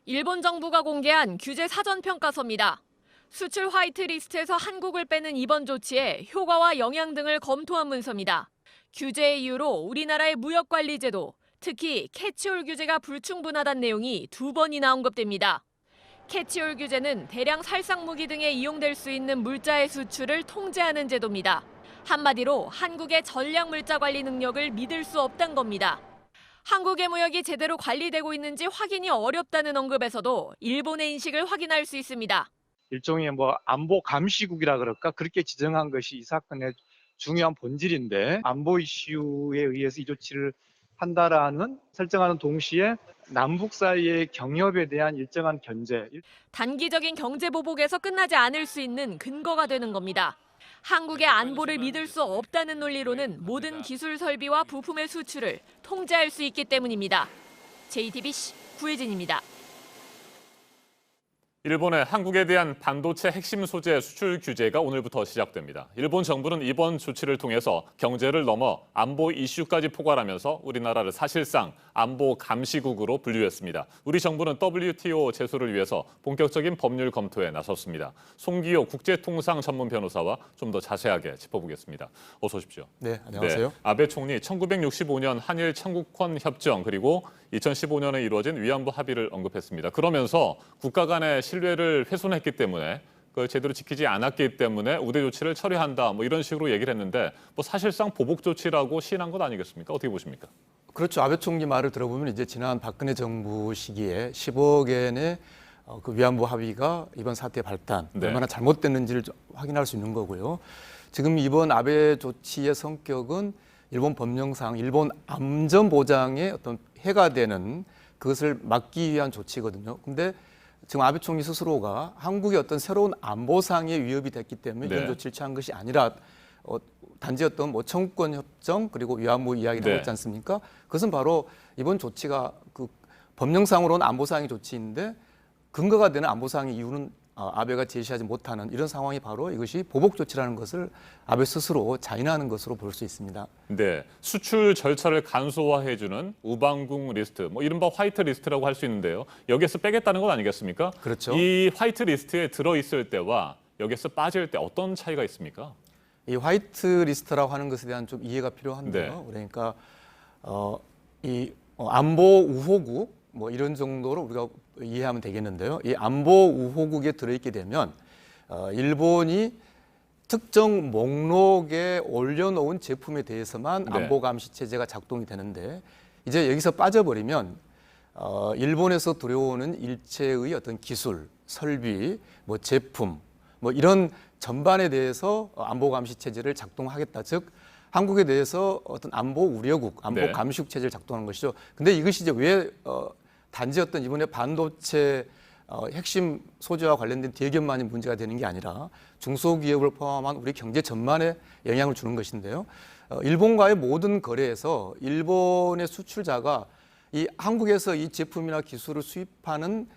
일본 정부가 공개한 규제 사전 평가서입니다. 수출 화이트리스트에서 한국을 빼는 이번 조치의 효과와 영향 등을 검토한 문서입니다. 규제의 이유로 우리나라의 무역관리제도, 특히 캐치홀 규제가 불충분하다는 내용이 2번이나 언급됩니다. 캐치홀 규제는 대량 살상무기 등에 이용될 수 있는 물자의 수출을 통제하는 제도입니다. 한마디로 한국의 전략 물자 관리 능력을 믿을 수 없다는 겁니다. 한국의 무역이 제대로 관리되고 있는지 확인이 어렵다는 언급에서도 일본의 인식을 확인할 수 있습니다. 일종의 안보 감시국이라 그럴까 그렇게 지정한 것이 이 사건의 중요한 본질인데 안보 이슈에 의해서 이 조치를 한다라는 설정하는 동시에 남북 사이의 경협에 대한 일정한 견제. 단기적인 경제 보복에서 끝나지 않을 수 있는 근거가 되는 겁니다. 한국의 안보를 믿을 수 없다는 논리로는 모든 기술 설비와 부품의 수출을 통제할 수 있기 때문입니다. JTBC 구혜진입니다. 일본의 한국에 대한 반도체 핵심 소재 수출 규제가 오늘부터 시작됩니다. 일본 정부는 이번 조치를 통해서 경제를 넘어 안보 이슈까지 포괄하면서 우리나라를 사실상 안보 감시국으로 분류했습니다. 우리 정부는 WTO 제소를 위해서 본격적인 법률 검토에 나섰습니다. 송기호 국제통상 전문 변호사와 좀 더 자세하게 짚어보겠습니다. 어서 오십시오. 네, 안녕하세요. 네, 아베 총리 1965년 한일 청구권 협정 그리고 2015년에 이루어진 위안부 합의를 언급했습니다. 그러면서 국가 간의 신뢰를 훼손했기 때문에 그걸 제대로 지키지 않았기 때문에 우대 조치를 처리한다 이런 식으로 얘기를 했는데 사실상 보복 조치라고 시인한 것 아니겠습니까? 어떻게 보십니까? 그렇죠. 아베 총리 말을 들어보면 이제 지난 박근혜 정부 시기에 10억 엔의 그 위안부 합의가 이번 사태의 발단 얼마나 잘못됐는지를 확인할 수 있는 거고요. 지금 이번 아베 조치의 성격은 일본 법령상 일본 안전 보장에 어떤 해가 되는 그것을 막기 위한 조치거든요. 근데 지금 아베 총리 스스로가 한국의 어떤 새로운 안보상의 위협이 됐기 때문에 이런 조치를 취한 것이 아니라 단지 어떤 청구권 협정 그리고 위안부 이야기를 하고 있지 않습니까? 그것은 바로 이번 조치가 그 법령상으로는 안보상의 조치인데 근거가 되는 안보상의 이유는 아베가 제시하지 못하는 이런 상황이 바로 이것이 보복 조치라는 것을 아베 스스로 자인하는 것으로 볼 수 있습니다. 네, 수출 절차를 간소화해주는 우방국 리스트, 이른바 화이트 리스트라고 할 수 있는데요. 여기에서 빼겠다는 건 아니겠습니까? 그렇죠. 이 화이트 리스트에 들어있을 때와 여기에서 빠질 때 어떤 차이가 있습니까? 이 화이트 리스트라고 하는 것에 대한 좀 이해가 필요한데요. 그러니까 이 안보 우호국 이런 정도로 우리가 이해하면 되겠는데요. 이 안보 우호국에 들어있게 되면 일본이 특정 목록에 올려놓은 제품에 대해서만 안보 감시 체제가 작동이 되는데 이제 여기서 빠져버리면 일본에서 들어오는 일체의 어떤 기술, 설비, 제품 이런 전반에 대해서 안보 감시 체제를 작동하겠다. 즉 한국에 대해서 어떤 안보 우려국, 안보 감시국 체제를 작동하는 것이죠. 근데 이것이 이제 왜 단지 어떤 이번에 반도체 핵심 소재와 관련된 대기업만이 문제가 되는 게 아니라 중소기업을 포함한 우리 경제 전반에 영향을 주는 것인데요. 일본과의 모든 거래에서 일본의 수출자가 이 한국에서 이 제품이나 기술을 수입하는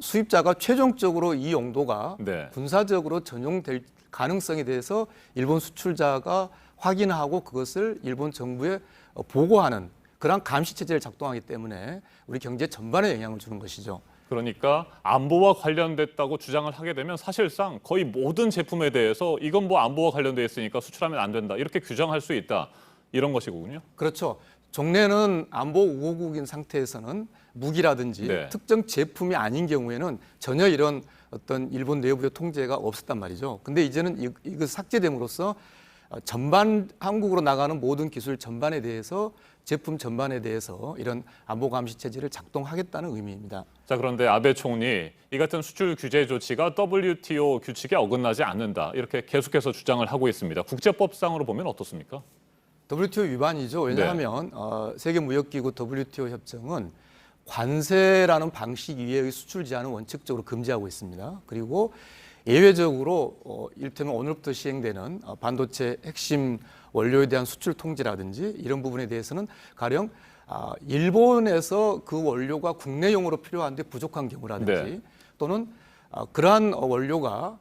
수입자가 최종적으로 이 용도가 군사적으로 전용될 가능성에 대해서 일본 수출자가 확인하고 그것을 일본 정부에 보고하는 그러한 감시 체제를 작동하기 때문에 우리 경제 전반에 영향을 주는 것이죠. 그러니까 안보와 관련됐다고 주장을 하게 되면 사실상 거의 모든 제품에 대해서 이건 뭐 안보와 관련돼 있으니까 수출하면 안 된다 이렇게 규정할 수 있다 이런 것이군요. 그렇죠. 종래는 안보 우호국인 상태에서는 무기라든지 네. 특정 제품이 아닌 경우에는 전혀 이런 어떤 일본 내부의 통제가 없었단 말이죠. 근데 이제는 이거 삭제됨으로써 전반 한국으로 나가는 모든 기술 전반에 대해서 제품 전반에 대해서 이런 안보 감시 체제를 작동하겠다는 의미입니다. 자, 그런데 아베 총리 이 같은 수출 규제 조치가 WTO 규칙에 어긋나지 않는다 이렇게 계속해서 주장을 하고 있습니다. 국제법상으로 보면 어떻습니까? WTO 위반이죠. 왜냐하면 세계무역기구 WTO 협정은 관세라는 방식 이외의 수출 제한은 원칙적으로 금지하고 있습니다. 그리고 예외적으로 이를테면 오늘부터 시행되는 반도체 핵심 원료에 대한 수출 통제라든지 이런 부분에 대해서는 가령 일본에서 그 원료가 국내용으로 필요한데 부족한 경우라든지 또는 그러한 원료가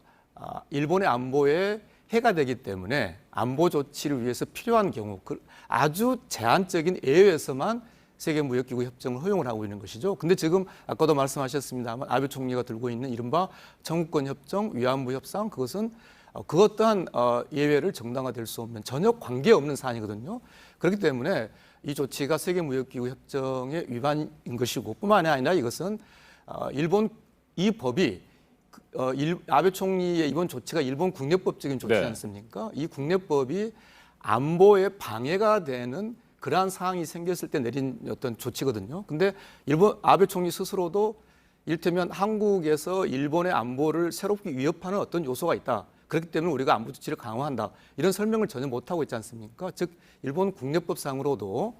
일본의 안보에 해가 되기 때문에 안보 조치를 위해서 필요한 경우 아주 제한적인 예외에서만 세계무역기구 협정을 허용을 하고 있는 것이죠. 근데 지금 아까도 말씀하셨습니다만 아베 총리가 들고 있는 이른바 청구권 협정, 위안부 협상 그것은 그것 또한 예외를 정당화될 수 없는 전혀 관계없는 사안이거든요. 그렇기 때문에 이 조치가 세계무역기구 협정의 위반인 것이고 뿐만 아니라 이것은 일본 이 법이 아베 총리의 이번 조치가 일본 국내법적인 조치지 않습니까? 이 국내법이 안보에 방해가 되는 그러한 상황이 생겼을 때 내린 어떤 조치거든요. 근데 일본 아베 총리 스스로도 이를테면 한국에서 일본의 안보를 새롭게 위협하는 어떤 요소가 있다. 그렇기 때문에 우리가 안보 조치를 강화한다. 이런 설명을 전혀 못하고 있지 않습니까? 즉 일본 국내법상으로도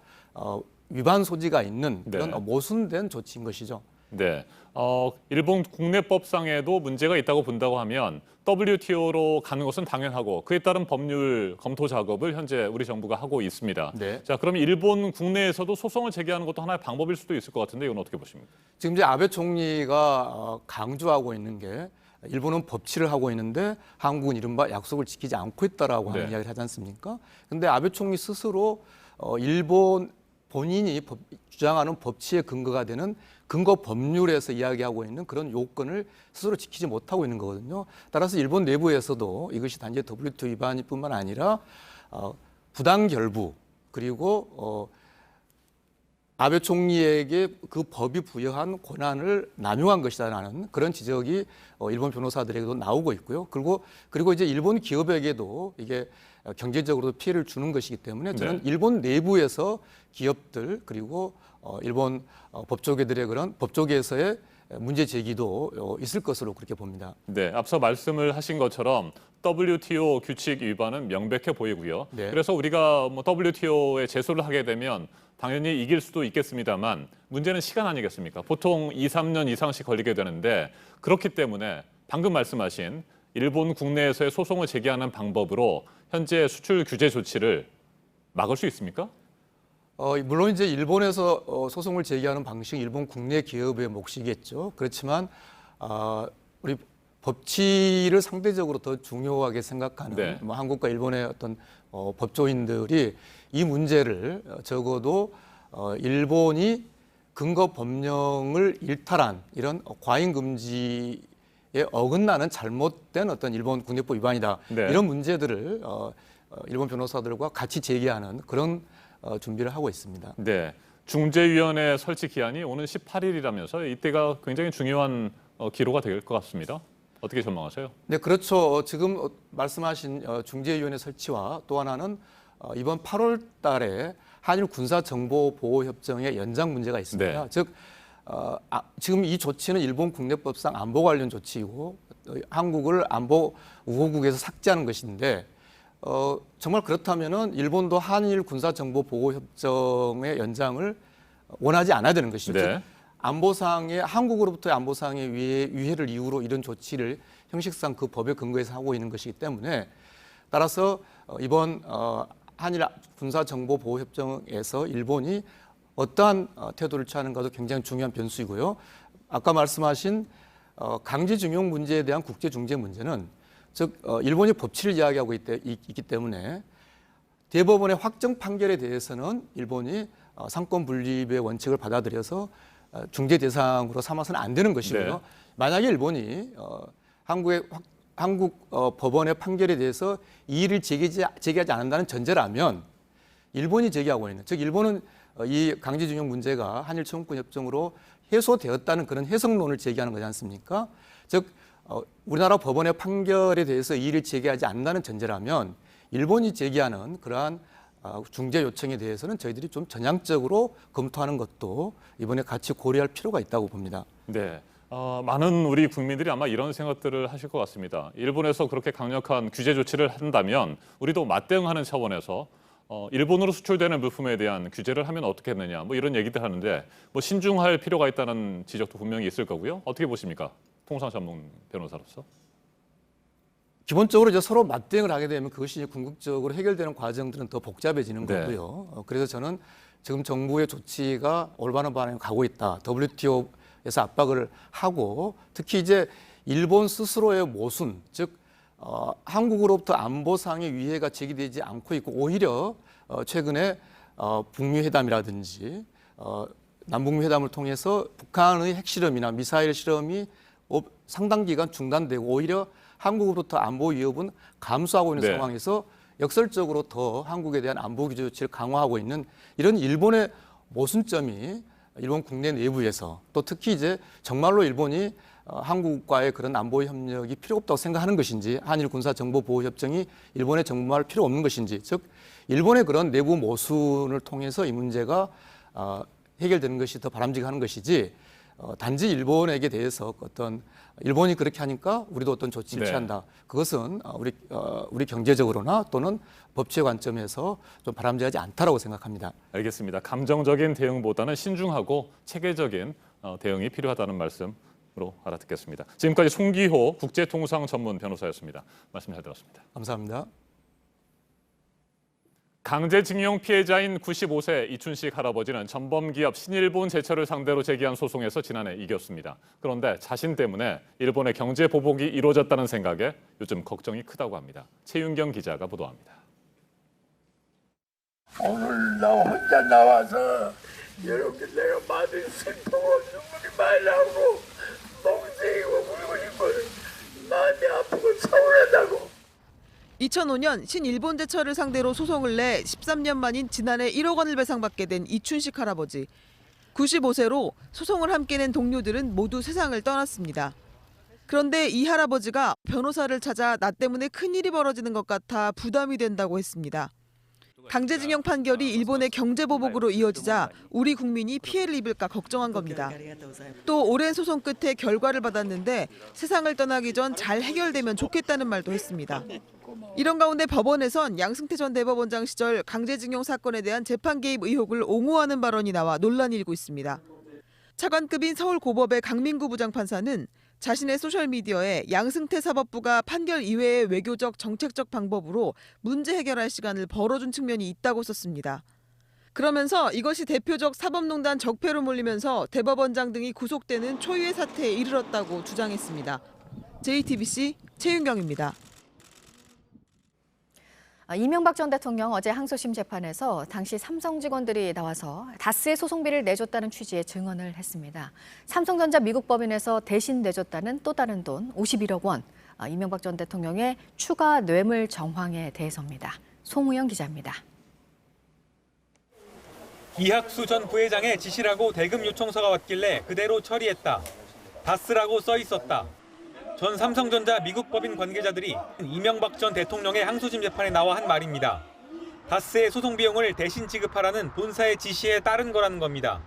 위반 소지가 있는 그런 모순된 조치인 것이죠. 네, 일본 국내법상에도 문제가 있다고 본다고 하면 WTO로 가는 것은 당연하고 그에 따른 법률 검토 작업을 현재 우리 정부가 하고 있습니다. 자, 그럼 일본 국내에서도 소송을 제기하는 것도 하나의 방법일 수도 있을 것 같은데 이건 어떻게 보십니까? 지금 이제 아베 총리가 강조하고 있는 게 일본은 법치를 하고 있는데 한국은 이른바 약속을 지키지 않고 있다라고 하는 이야기를 하지 않습니까? 근데 아베 총리 스스로 일본 본인이 주장하는 법치의 근거가 되는 근거 법률에서 이야기하고 있는 그런 요건을 스스로 지키지 못하고 있는 거거든요. 따라서 일본 내부에서도 이것이 단지 WTO 위반뿐만 아니라 부당 결부 그리고 아베 총리에게 그 법이 부여한 권한을 남용한 것이다라는 그런 지적이 일본 변호사들에게도 나오고 있고요. 그리고 이제 일본 기업에게도 이게 경제적으로도 피해를 주는 것이기 때문에 저는 일본 내부에서 기업들 그리고 일본 법조계들의 그런 법조계에서의 문제 제기도 있을 것으로 그렇게 봅니다. 네, 앞서 말씀을 하신 것처럼 WTO 규칙 위반은 명백해 보이고요. 그래서 우리가 WTO에 제소를 하게 되면 당연히 이길 수도 있겠습니다만 문제는 시간 아니겠습니까? 보통 2, 3년 이상씩 걸리게 되는데 그렇기 때문에 방금 말씀하신 일본 국내에서의 소송을 제기하는 방법으로 현재 수출 규제 조치를 막을 수 있습니까? 물론 이제 일본에서 소송을 제기하는 방식은 일본 국내 기업의 몫이겠죠. 그렇지만 우리 법치를 상대적으로 더 중요하게 생각하는 한국과 일본의 어떤 법조인들이 이 문제를 적어도 일본이 근거 법령을 일탈한 이런 과잉 금지에 어긋나는 잘못된 어떤 일본 국내법 위반이다. 이런 문제들을 일본 변호사들과 같이 제기하는 그런 준비를 하고 있습니다. 네, 중재위원회 설치 기한이 오는 18일이라면서 이때가 굉장히 중요한 기로가 될 것 같습니다. 어떻게 전망하세요? 네, 그렇죠. 지금 말씀하신 중재위원회 설치와 또 하나는 이번 8월 달에 한일 군사정보보호협정의 연장 문제가 있습니다. 즉 지금 이 조치는 일본 국내법상 안보 관련 조치이고 한국을 안보 우호국에서 삭제하는 것인데 정말 그렇다면은 일본도 한일 군사정보보호협정의 연장을 원하지 않아야 되는 것이죠. 안보상의 한국으로부터의 안보상의 위해를 이유로 이런 조치를 형식상 그 법의 근거에서 하고 있는 것이기 때문에 따라서 이번 한일 군사정보보호협정에서 일본이 어떠한 태도를 취하는가도 굉장히 중요한 변수이고요. 아까 말씀하신 강제징용 문제에 대한 국제중재 문제는 즉 일본이 법치를 이야기하고 있기 때문에 대법원의 확정 판결에 대해서는 일본이 상권 분립의 원칙을 받아들여서 중재 대상으로 삼아서는 안 되는 것이고요. 네. 만약에 일본이 한국 법원의 판결에 대해서 이의를 제기하지 않는다는 전제라면 일본이 제기하고 있는, 즉 일본은 이 강제징용 문제가 한일 청구권 협정으로 해소되었다는 그런 해석론을 제기하는 거지 않습니까? 즉 우리나라 법원의 판결에 대해서 이의를 제기하지 않는다는 전제라면 일본이 제기하는 그러한 중재 요청에 대해서는 저희들이 좀 전향적으로 검토하는 것도 이번에 같이 고려할 필요가 있다고 봅니다. 네. 많은 우리 국민들이 아마 이런 생각들을 하실 것 같습니다. 일본에서 그렇게 강력한 규제 조치를 한다면 우리도 맞대응하는 차원에서 일본으로 수출되는 물품에 대한 규제를 하면 어떻겠느냐, 뭐 이런 얘기들 하는데 뭐 신중할 필요가 있다는 지적도 분명히 있을 거고요. 어떻게 보십니까? 통상 전문 변호사로서. 기본적으로 이제 서로 맞대응을 하게 되면 그것이 궁극적으로 해결되는 과정들은 더 복잡해지는 네. 거고요. 그래서 저는 지금 정부의 조치가 올바른 방향으로 가고 있다. WTO에서 압박을 하고 특히 이제 일본 스스로의 모순, 즉 한국으로부터 안보상의 위해가 제기되지 않고 있고 오히려 최근에 북미 회담이라든지 남북미 회담을 통해서 북한의 핵실험이나 미사일 실험이 상당 기간 중단되고 오히려 한국으로부터 안보 위협은 감소하고 있는 네. 상황에서 역설적으로 더 한국에 대한 안보 규제 조치를 강화하고 있는 이런 일본의 모순점이 일본 국내 내부에서 또 특히 이제 정말로 일본이 한국과의 그런 안보 협력이 필요 없다고 생각하는 것인지 한일 군사 정보 보호 협정이 일본에 정말 필요 없는 것인지 즉 일본의 그런 내부 모순을 통해서 이 문제가 해결되는 것이 더 바람직한 것이지 단지 일본에게 대해서 어떤 일본이 그렇게 하니까 우리도 어떤 조치를 네. 취한다. 그것은 우리 경제적으로나 또는 법치의 관점에서 좀 바람직하지 않다라고 생각합니다. 알겠습니다. 감정적인 대응보다는 신중하고 체계적인 대응이 필요하다는 말씀으로 알아듣겠습니다. 지금까지 송기호 국제통상 전문 변호사였습니다. 말씀 잘 들었습니다. 감사합니다. 강제징용 피해자인 95세 이춘식 할아버지는 전범기업 신일본 제철을 상대로 제기한 소송에서 지난해 이겼습니다. 그런데 자신 때문에 일본의 경제 보복이 이루어졌다는 생각에 요즘 걱정이 크다고 합니다. 최윤경 기자가 보도합니다. 오늘 나 혼자 나와서 이렇게 내가 많이 슬프고 눈물이 많이 나고 멍청이고 울고 싶고 마음이 아프고 서운하다고. 2005년 신일본 제철을 상대로 소송을 내 13년 만인 지난해 1억 원을 배상받게 된 이춘식 할아버지. 95세로 소송을 함께 낸 동료들은 모두 세상을 떠났습니다. 그런데 이 할아버지가 변호사를 찾아 나 때문에 큰일이 벌어지는 것 같아 부담이 된다고 했습니다. 강제징용 판결이 일본의 경제보복으로 이어지자 우리 국민이 피해를 입을까 걱정한 겁니다. 또 오랜 소송 끝에 결과를 받았는데 세상을 떠나기 전 잘 해결되면 좋겠다는 말도 했습니다. 이런 가운데 법원에선 양승태 전 대법원장 시절 강제징용 사건에 대한 재판 개입 의혹을 옹호하는 발언이 나와 논란이 일고 있습니다. 차관급인 서울고법의 강민구 부장판사는 자신의 소셜미디어에 양승태 사법부가 판결 이외의 외교적 정책적 방법으로 문제 해결할 시간을 벌어준 측면이 있다고 썼습니다. 그러면서 이것이 대표적 사법농단 적폐로 몰리면서 대법원장 등이 구속되는 초유의 사태에 이르렀다고 주장했습니다. JTBC 최윤경입니다. 이명박 전 대통령 어제 항소심 재판에서 당시 삼성 직원들이 나와서 다스의 소송비를 내줬다는 취지의 증언을 했습니다. 삼성전자 미국 법인에서 대신 내줬다는 또 다른 돈 51억 원. 이명박 전 대통령의 추가 뇌물 정황에 대해서입니다. 송우영 기자입니다. 이학수 전 부회장의 지시라고 대금 요청서가 왔길래 그대로 처리했다. 다스라고 써 있었다. 전 삼성전자 미국 법인 관계자들이 이명박 전 대통령의 항소심 재판에 나와 한 말입니다. 다스의 소송 비용을 대신 지급하라는 본사의 지시에 따른 거라는 겁니다.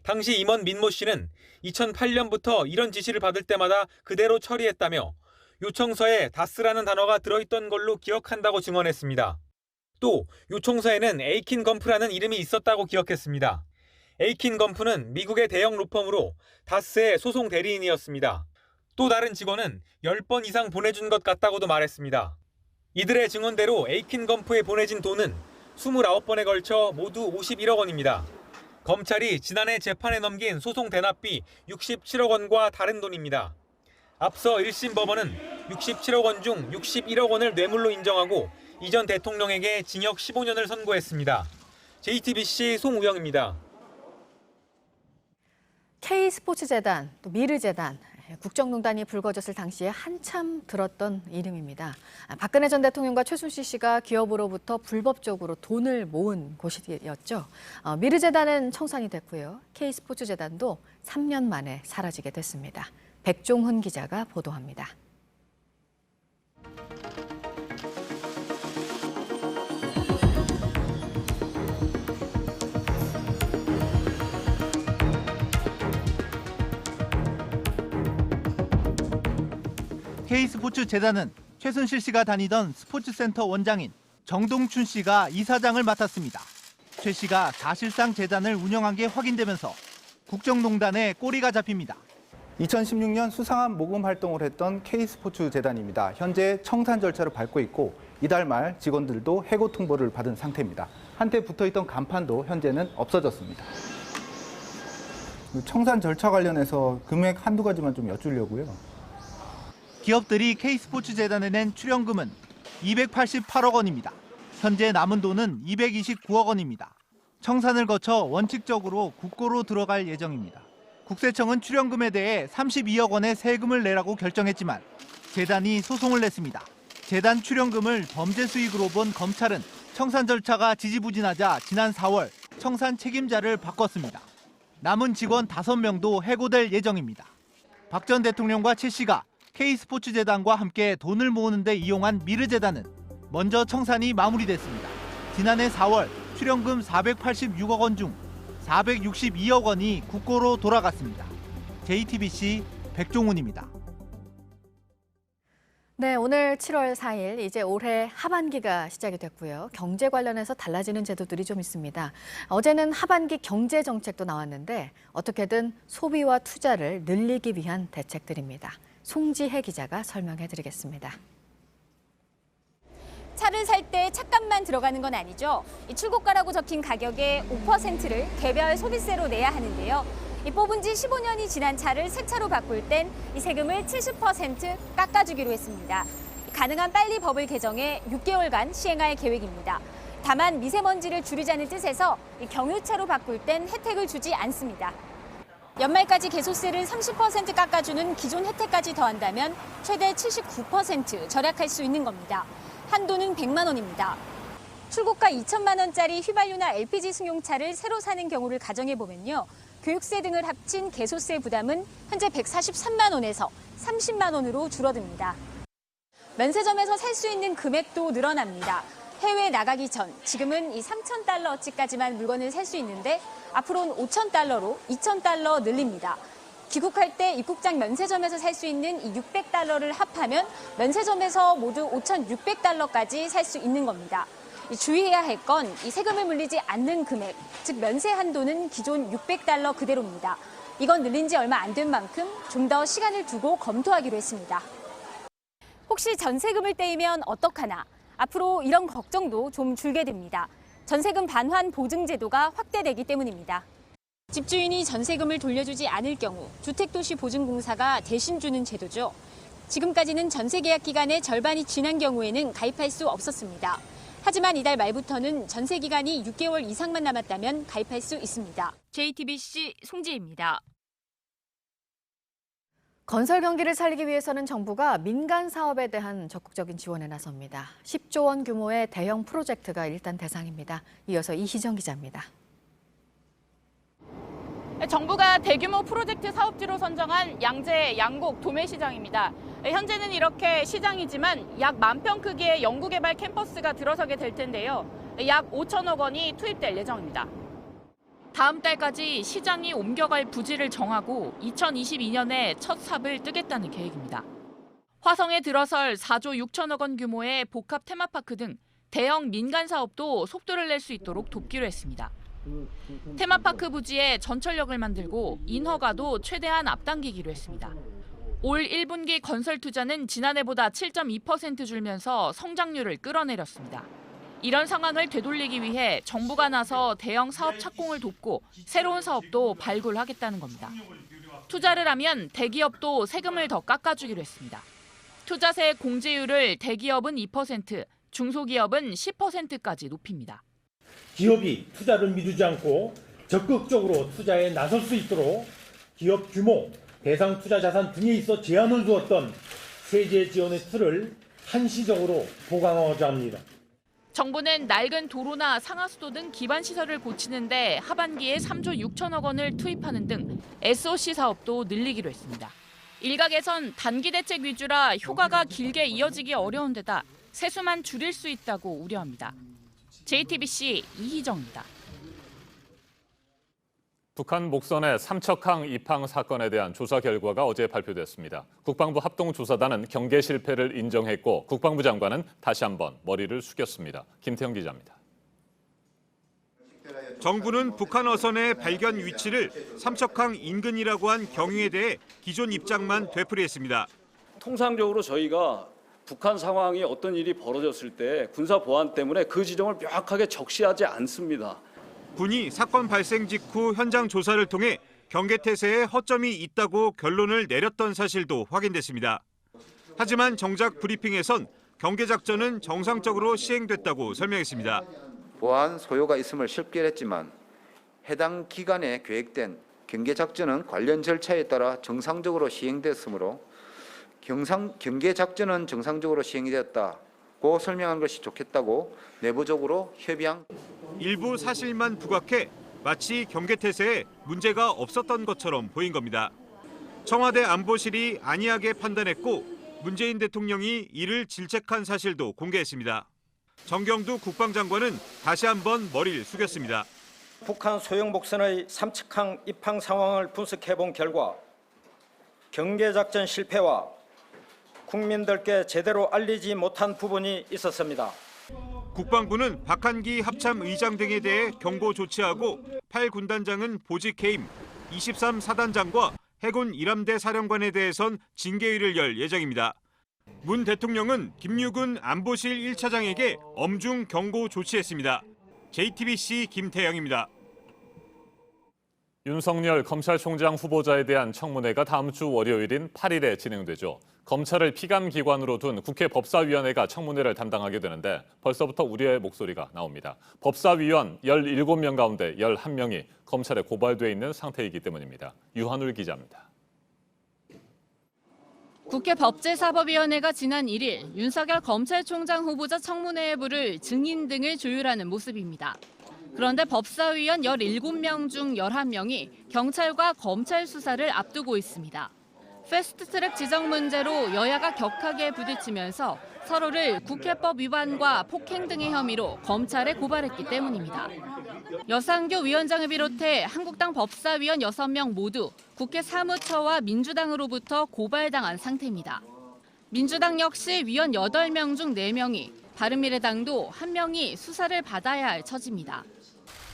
당시 임원 민모 씨는 2008년부터 이런 지시를 받을 때마다 그대로 처리했다며 요청서에 다스라는 단어가 들어있던 걸로 기억한다고 증언했습니다. 또 요청서에는 에이킨 건프라는 이름이 있었다고 기억했습니다. 에이킨 건프는 미국의 대형 로펌으로 다스의 소송 대리인이었습니다. 또 다른 직원은 10번 이상 보내준 것 같다고도 말했습니다. 이들의 증언대로 에이킨 건프에 보내진 돈은 29번에 걸쳐 모두 51억 원입니다. 검찰이 지난해 재판에 넘긴 소송 대납비 67억 원과 다른 돈입니다. 앞서 1심 법원은 67억 원 중 61억 원을 뇌물로 인정하고 이 전 대통령에게 징역 15년을 선고했습니다. JTBC 송우영입니다. K스포츠재단, 또 미르재단, 국정농단이 불거졌을 당시에 한참 들었던 이름입니다. 박근혜 전 대통령과 최순실 씨가 기업으로부터 불법적으로 돈을 모은 곳이었죠. 미르재단은 청산이 됐고요. K스포츠재단도 3년 만에 사라지게 됐습니다. 백종훈 기자가 보도합니다. K스포츠재단은 최순실 씨가 다니던 스포츠센터 원장인 정동춘 씨가 이사장을 맡았습니다. 최 씨가 사실상 재단을 운영한 게 확인되면서 국정농단에 꼬리가 잡힙니다. 2016년 수상한 모금 활동을 했던 K스포츠재단입니다. 현재 청산 절차를 밟고 있고 이달 말 직원들도 해고 통보를 받은 상태입니다. 한때 붙어있던 간판도 현재는 없어졌습니다. 청산 절차 관련해서 금액 한두 가지만 좀 여쭈려고요. 기업들이 K스포츠재단에 낸 출연금은 288억 원입니다. 현재 남은 돈은 229억 원입니다. 청산을 거쳐 원칙적으로 국고로 들어갈 예정입니다. 국세청은 출연금에 대해 32억 원의 세금을 내라고 결정했지만 재단이 소송을 냈습니다. 재단 출연금을 범죄 수익으로 본 검찰은 청산 절차가 지지부진하자 지난 4월 청산 책임자를 바꿨습니다. 남은 직원 5명도 해고될 예정입니다. 박 전 대통령과 최 씨가 K스포츠재단과 함께 돈을 모으는 데 이용한 미르재단은 먼저 청산이 마무리됐습니다. 지난해 4월 출연금 486억 원 중 462억 원이 국고로 돌아갔습니다. JTBC 백종훈입니다. 네, 오늘 7월 4일 이제 올해 하반기가 시작이 됐고요. 경제 관련해서 달라지는 제도들이 좀 있습니다. 어제는 하반기 경제 정책도 나왔는데 어떻게든 소비와 투자를 늘리기 위한 대책들입니다. 송지혜 기자가 설명해드리겠습니다. 차를 살 때 차값만 들어가는 건 아니죠. 이 출고가라고 적힌 가격의 5%를 개별 소비세로 내야 하는데요. 이 뽑은 지 15년이 지난 차를 새 차로 바꿀 땐 이 세금을 70% 깎아주기로 했습니다. 가능한 빨리 법을 개정해 6개월간 시행할 계획입니다. 다만 미세먼지를 줄이자는 뜻에서 이 경유차로 바꿀 땐 혜택을 주지 않습니다. 연말까지 개소세를 30% 깎아주는 기존 혜택까지 더한다면 최대 79% 절약할 수 있는 겁니다. 한도는 100만 원입니다. 출고가 2천만 원짜리 휘발유나 LPG 승용차를 새로 사는 경우를 가정해보면요. 교육세 등을 합친 개소세 부담은 현재 143만 원에서 30만 원으로 줄어듭니다. 면세점에서 살 수 있는 금액도 늘어납니다. 해외 나가기 전 지금은 이 3,000달러어치까지만 물건을 살 수 있는데 앞으로는 5,000달러로 2,000달러 늘립니다. 귀국할 때 입국장 면세점에서 살 수 있는 이 600달러를 합하면 면세점에서 모두 5,600달러까지 살 수 있는 겁니다. 주의해야 할 건 이 세금을 물리지 않는 금액, 즉 면세 한도는 기존 600달러 그대로입니다. 이건 늘린 지 얼마 안 된 만큼 좀 더 시간을 두고 검토하기로 했습니다. 혹시 전세금을 떼이면 어떡하나? 앞으로 이런 걱정도 좀 줄게 됩니다. 전세금 반환 보증 제도가 확대되기 때문입니다. 집주인이 전세금을 돌려주지 않을 경우 주택도시보증공사가 대신 주는 제도죠. 지금까지는 전세 계약 기간의 절반이 지난 경우에는 가입할 수 없었습니다. 하지만 이달 말부터는 전세 기간이 6개월 이상만 남았다면 가입할 수 있습니다. JTBC 송지혜입니다. 건설 경기를 살리기 위해서는 정부가 민간 사업에 대한 적극적인 지원에 나섭니다. 10조 원 규모의 대형 프로젝트가 일단 대상입니다. 이어서 이희정 기자입니다. 정부가 대규모 프로젝트 사업지로 선정한 양재 양곡 도매시장입니다. 현재는 이렇게 시장이지만 약 10,000평 크기의 연구개발 캠퍼스가 들어서게 될 텐데요. 약 5천억 원이 투입될 예정입니다. 다음 달까지 시장이 옮겨갈 부지를 정하고 2022년에 첫 삽을 뜨겠다는 계획입니다. 화성에 들어설 4조 6천억 원 규모의 복합 테마파크 등 대형 민간 사업도 속도를 낼 수 있도록 돕기로 했습니다. 테마파크 부지에 전철역을 만들고 인허가도 최대한 앞당기기로 했습니다. 올 1분기 건설 투자는 지난해보다 7.2% 줄면서 성장률을 끌어내렸습니다. 이런 상황을 되돌리기 위해 정부가 나서 대형 사업 착공을 돕고 새로운 사업도 발굴하겠다는 겁니다. 투자를 하면 대기업도 세금을 더 깎아주기로 했습니다. 투자세 공제율을 대기업은 2%, 중소기업은 10%까지 높입니다. 기업이 투자를 미루지 않고 적극적으로 투자에 나설 수 있도록 기업 규모, 대상 투자 자산 등에 있어 제한을 두었던 세제 지원의 틀을 한시적으로 보강하고자 합니다. 정부는 낡은 도로나 상하수도 등 기반 시설을 고치는데 하반기에 3조 6천억 원을 투입하는 등 SOC 사업도 늘리기로 했습니다. 일각에선 단기 대책 위주라 효과가 길게 이어지기 어려운 데다 세수만 줄일 수 있다고 우려합니다. JTBC 이희정입니다. 북한 목선의 삼척항 입항 사건에 대한 조사 결과가 어제 발표됐습니다. 국방부 합동조사단은 경계 실패를 인정했고 국방부 장관은 다시 한번 머리를 숙였습니다. 김태형 기자입니다. 정부는 북한 어선의 발견 위치를 삼척항 인근이라고 한 경위에 대해 기존 입장만 되풀이했습니다. 통상적으로 저희가 북한 상황이 어떤 일이 벌어졌을 때 군사 보안 때문에 그 지점을 명확하게 적시하지 않습니다. 군이 사건 발생 직후 현장 조사를 통해 경계태세에 허점이 있다고 결론을 내렸던 사실도 확인됐습니다. 하지만 정작 브리핑에선 경계작전은 정상적으로 시행됐다고 설명했습니다. 보안 소요가 있음을 실결했지만 해당 기간에 계획된 경계작전은 관련 절차에 따라 정상적으로 시행됐으므로 경계작전은 정상적으로 시행이 되었다고 설명한 것이 좋겠다고 내부적으로 협의한. 일부 사실만 부각해 마치 경계태세에 문제가 없었던 것처럼 보인 겁니다. 청와대 안보실이 안이하게 판단했고 문재인 대통령이 이를 질책한 사실도 공개했습니다. 정경두 국방장관은 다시 한번 머리를 숙였습니다. 북한 소형 목선의 삼척항 입항 상황을 분석해본 결과 경계작전 실패와 국민들께 제대로 알리지 못한 부분이 있었습니다. 국방부는 박한기 합참 의장 등에 대해 경고 조치하고 8군단장은 보직 해임, 23사단장과 해군 1함대 사령관에 대해선 징계위를 열 예정입니다. 문 대통령은 김유근 안보실 1차장에게 엄중 경고 조치했습니다. JTBC 김태영입니다. 윤석열 검찰총장 후보자에 대한 청문회가 다음 주 월요일인 8일에 진행되죠. 검찰을 피감기관으로 둔 국회 법사위원회가 청문회를 담당하게 되는데 벌써부터 우려의 목소리가 나옵니다. 법사위원 17명 가운데 11명이 검찰에 고발돼 있는 상태이기 때문입니다. 유한울 기자입니다. 국회 법제사법위원회가 지난 1일 윤석열 검찰총장 후보자 청문회에 부를 증인 등을 조율하는 모습입니다. 그런데 법사위원 17명 중 11명이 경찰과 검찰 수사를 앞두고 있습니다. 패스트트랙 지정 문제로 여야가 격하게 부딪히면서 서로를 국회법 위반과 폭행 등의 혐의로 검찰에 고발했기 때문입니다. 여상교 위원장을 비롯해 한국당 법사위원 6명 모두 국회 사무처와 민주당으로부터 고발당한 상태입니다. 민주당 역시 위원 8명 중 4명이, 바른미래당도 1명이 수사를 받아야 할 처지입니다.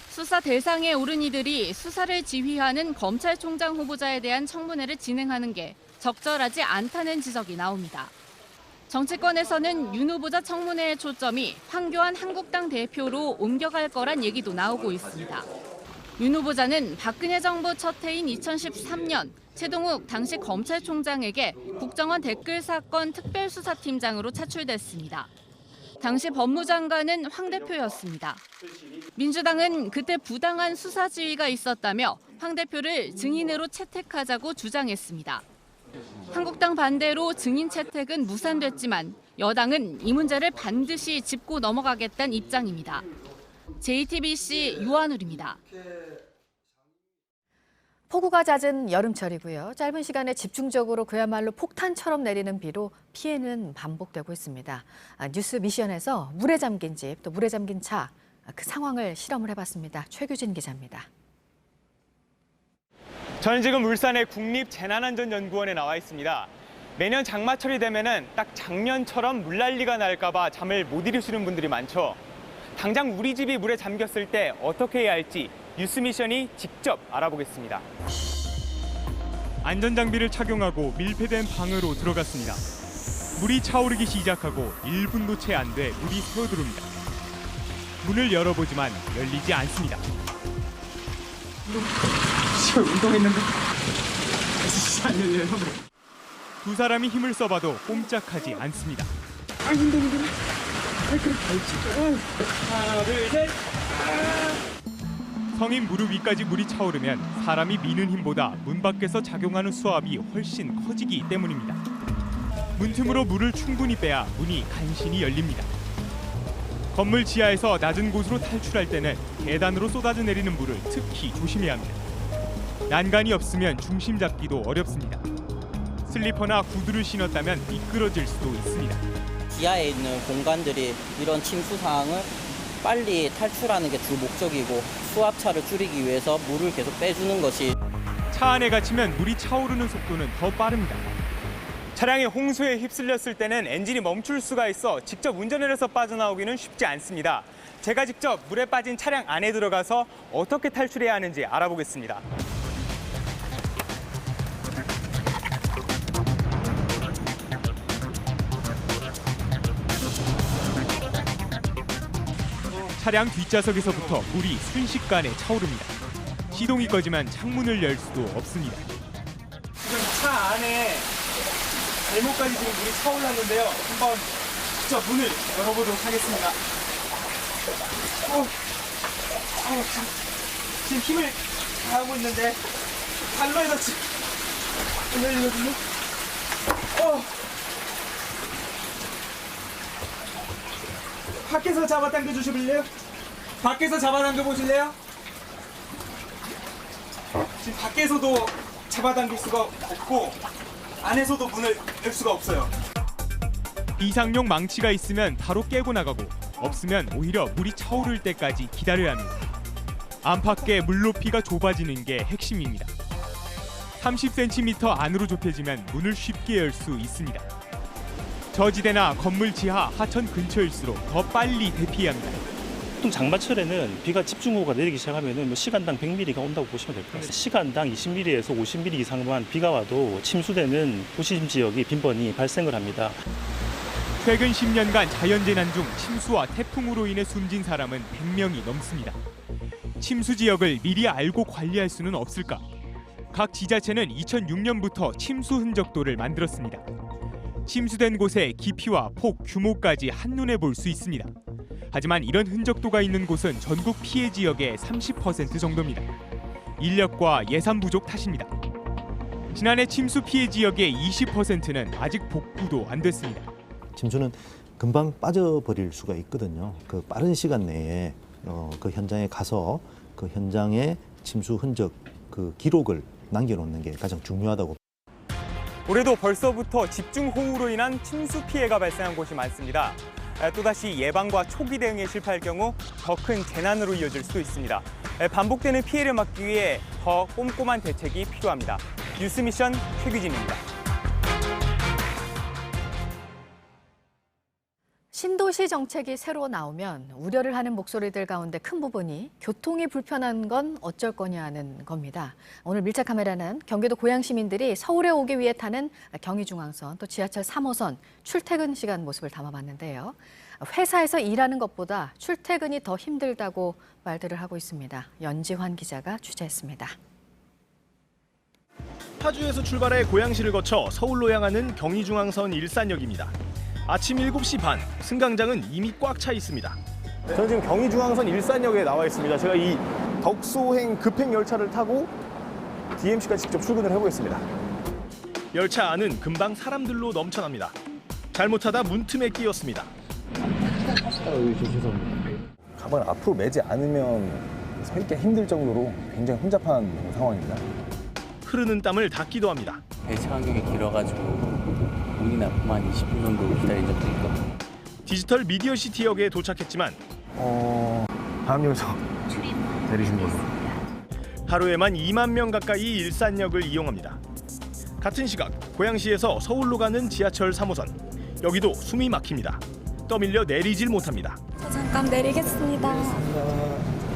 수사 대상에 오른 이들이 수사를 지휘하는 검찰총장 후보자에 대한 청문회를 진행하는 게 적절하지 않다는 지적이 나옵니다. 정치권에서는 윤 후보자 청문회의 초점이 황교안 한국당 대표로 옮겨갈 거란 얘기도 나오고 있습니다. 윤 후보자는 박근혜 정부 첫 해인 2013년 최동욱 당시 검찰총장에게 국정원 댓글 사건 특별수사팀장으로 차출됐습니다. 당시 법무장관은 황 대표였습니다. 민주당은 그때 부당한 수사 지휘가 있었다며 황 대표를 증인으로 채택하자고 주장했습니다. 한국당 반대로 증인 채택은 무산됐지만 여당은 이 문제를 반드시 짚고 넘어가겠다는 입장입니다. JTBC 유한울입니다. 폭우가 잦은 여름철이고요. 짧은 시간에 집중적으로 그야말로 폭탄처럼 내리는 비로 피해는 반복되고 있습니다. 뉴스 미션에서 물에 잠긴 집, 또 물에 잠긴 차, 그 상황을 실험을 해봤습니다. 최규진 기자입니다. 저는 지금 울산의 국립재난안전연구원에 나와 있습니다. 매년 장마철이 되면은 딱 작년처럼 물난리가 날까 봐 잠을 못 이루시는 분들이 많죠. 당장 우리 집이 물에 잠겼을 때 어떻게 해야 할지 뉴스미션이 직접 알아보겠습니다. 안전장비를 착용하고 밀폐된 방으로 들어갔습니다. 물이 차오르기 시작하고 1분도 채 안 돼 물이 새어들어옵니다. 문을 열어보지만 열리지 않습니다. 운동했는데 안 열려요. 두 사람이 힘을 써봐도 꼼짝하지 않습니다. 하나, 둘, 셋. 성인 무릎 위까지 물이 차오르면 사람이 미는 힘보다 문 밖에서 작용하는 수압이 훨씬 커지기 때문입니다. 문틈으로 물을 충분히 빼야 문이 간신히 열립니다. 건물 지하에서 낮은 곳으로 탈출할 때는 계단으로 쏟아져 내리는 물을 특히 조심해야 합니다. 난간이 없으면 중심 잡기도 어렵습니다. 슬리퍼나 구두를 신었다면 미끄러질 수도 있습니다. 지하에 있는 공간들이 이런 침수 상황을 빨리 탈출하는 게 주 목적이고 수압차를 줄이기 위해서 물을 계속 빼주는 것이. 차 안에 갇히면 물이 차오르는 속도는 더 빠릅니다. 차량이 홍수에 휩쓸렸을 때는 엔진이 멈출 수가 있어 직접 운전을 해서 빠져나오기는 쉽지 않습니다. 제가 직접 물에 빠진 차량 안에 들어가서 어떻게 탈출해야 하는지 알아보겠습니다. 차량 뒷좌석에서부터 물이 순식간에 차오릅니다. 시동이 꺼지면 창문을 열 수도 없습니다. 지금 차 안에 발목까지 지금 물이 차올랐는데요. 한번 직접 문을 열어보도록 하겠습니다. 지금 힘을 다하고 있는데 발로에서 지금 안 열리거든요. 밖에서 잡아당겨 주실래요? 밖에서 잡아당겨 보실래요? 지금 밖에서도 잡아당길 수가 없고 안에서도 문을 열 수가 없어요. 비상용 망치가 있으면 바로 깨고 나가고 없으면 오히려 물이 차오를 때까지 기다려야 합니다. 안팎의 물 높이가 좁아지는 게 핵심입니다. 30cm 안으로 좁혀지면 문을 쉽게 열 수 있습니다. 저지대나 건물 지하, 하천 근처일수록 더 빨리 대피해야 합니다. 보통 장마철에는 비가 집중호우가 내리기 시작하면 시간당 100mm가 온다고 보시면 될 것 같습니다. 시간당 20mm에서 50mm 이상만 비가 와도 침수되는 도심 지역이 빈번히 발생을 합니다. 최근 10년간 자연재난 중 침수와 태풍으로 인해 숨진 사람은 100명이 넘습니다. 침수 지역을 미리 알고 관리할 수는 없을까? 각 지자체는 2006년부터 침수 흔적도를 만들었습니다. 침수된 곳의 깊이와 폭, 규모까지 한눈에 볼 수 있습니다. 하지만 이런 흔적도가 있는 곳은 전국 피해 지역의 30% 정도입니다. 인력과 예산 부족 탓입니다. 지난해 침수 피해 지역의 20%는 아직 복구도 안 됐습니다. 침수는 금방 빠져버릴 수가 있거든요. 그 빠른 시간 내에 그 현장에 가서 그 현장의 침수 흔적 그 기록을 남겨놓는 게 가장 중요하다고. 올해도 벌써부터 집중호우로 인한 침수 피해가 발생한 곳이 많습니다. 또다시 예방과 초기 대응에 실패할 경우 더 큰 재난으로 이어질 수도 있습니다. 반복되는 피해를 막기 위해 더 꼼꼼한 대책이 필요합니다. 뉴스미션 최규진입니다. 신도시 정책이 새로 나오면 우려를 하는 목소리들 가운데 큰 부분이 교통이 불편한 건 어쩔 거냐는 겁니다. 오늘 밀착 카메라는 경기도 고양 시민들이 서울에 오기 위해 타는 경의중앙선 또 지하철 3호선 출퇴근 시간 모습을 담아봤는데요. 회사에서 일하는 것보다 출퇴근이 더 힘들다고 말들을 하고 있습니다. 연지환 기자가 취재했습니다. 파주에서 출발해 고양시를 거쳐 서울로 향하는 경의중앙선 일산역입니다. 아침 7시 반, 승강장은 이미 꽉 차 있습니다. 저는 지금 경의중앙선 일산역에 나와 있습니다. 제가 이 덕소행 급행 열차를 타고 DMC까지 직접 출근을 해보겠습니다. 열차 안은 금방 사람들로 넘쳐납니다. 잘못하다 문틈에 끼었습니다. 죄송합니다. 가방을 앞으로 매지 않으면 서 있기 힘들 정도로 굉장히 혼잡한 상황입니다. 흐르는 땀을 닦기도 합니다. 배차 간격이 길어가지고 문이 닫고 한 20분 정도 기다린 적도 있고. 디지털 미디어시티역에 도착했지만 다음역에서 내리신 거죠. 하루에만 2만 명 가까이 일산역을 이용합니다. 같은 시각 고양시에서 서울로 가는 지하철 3호선. 여기도 숨이 막힙니다. 떠밀려 내리질 못합니다. 잠깐 내리겠습니다.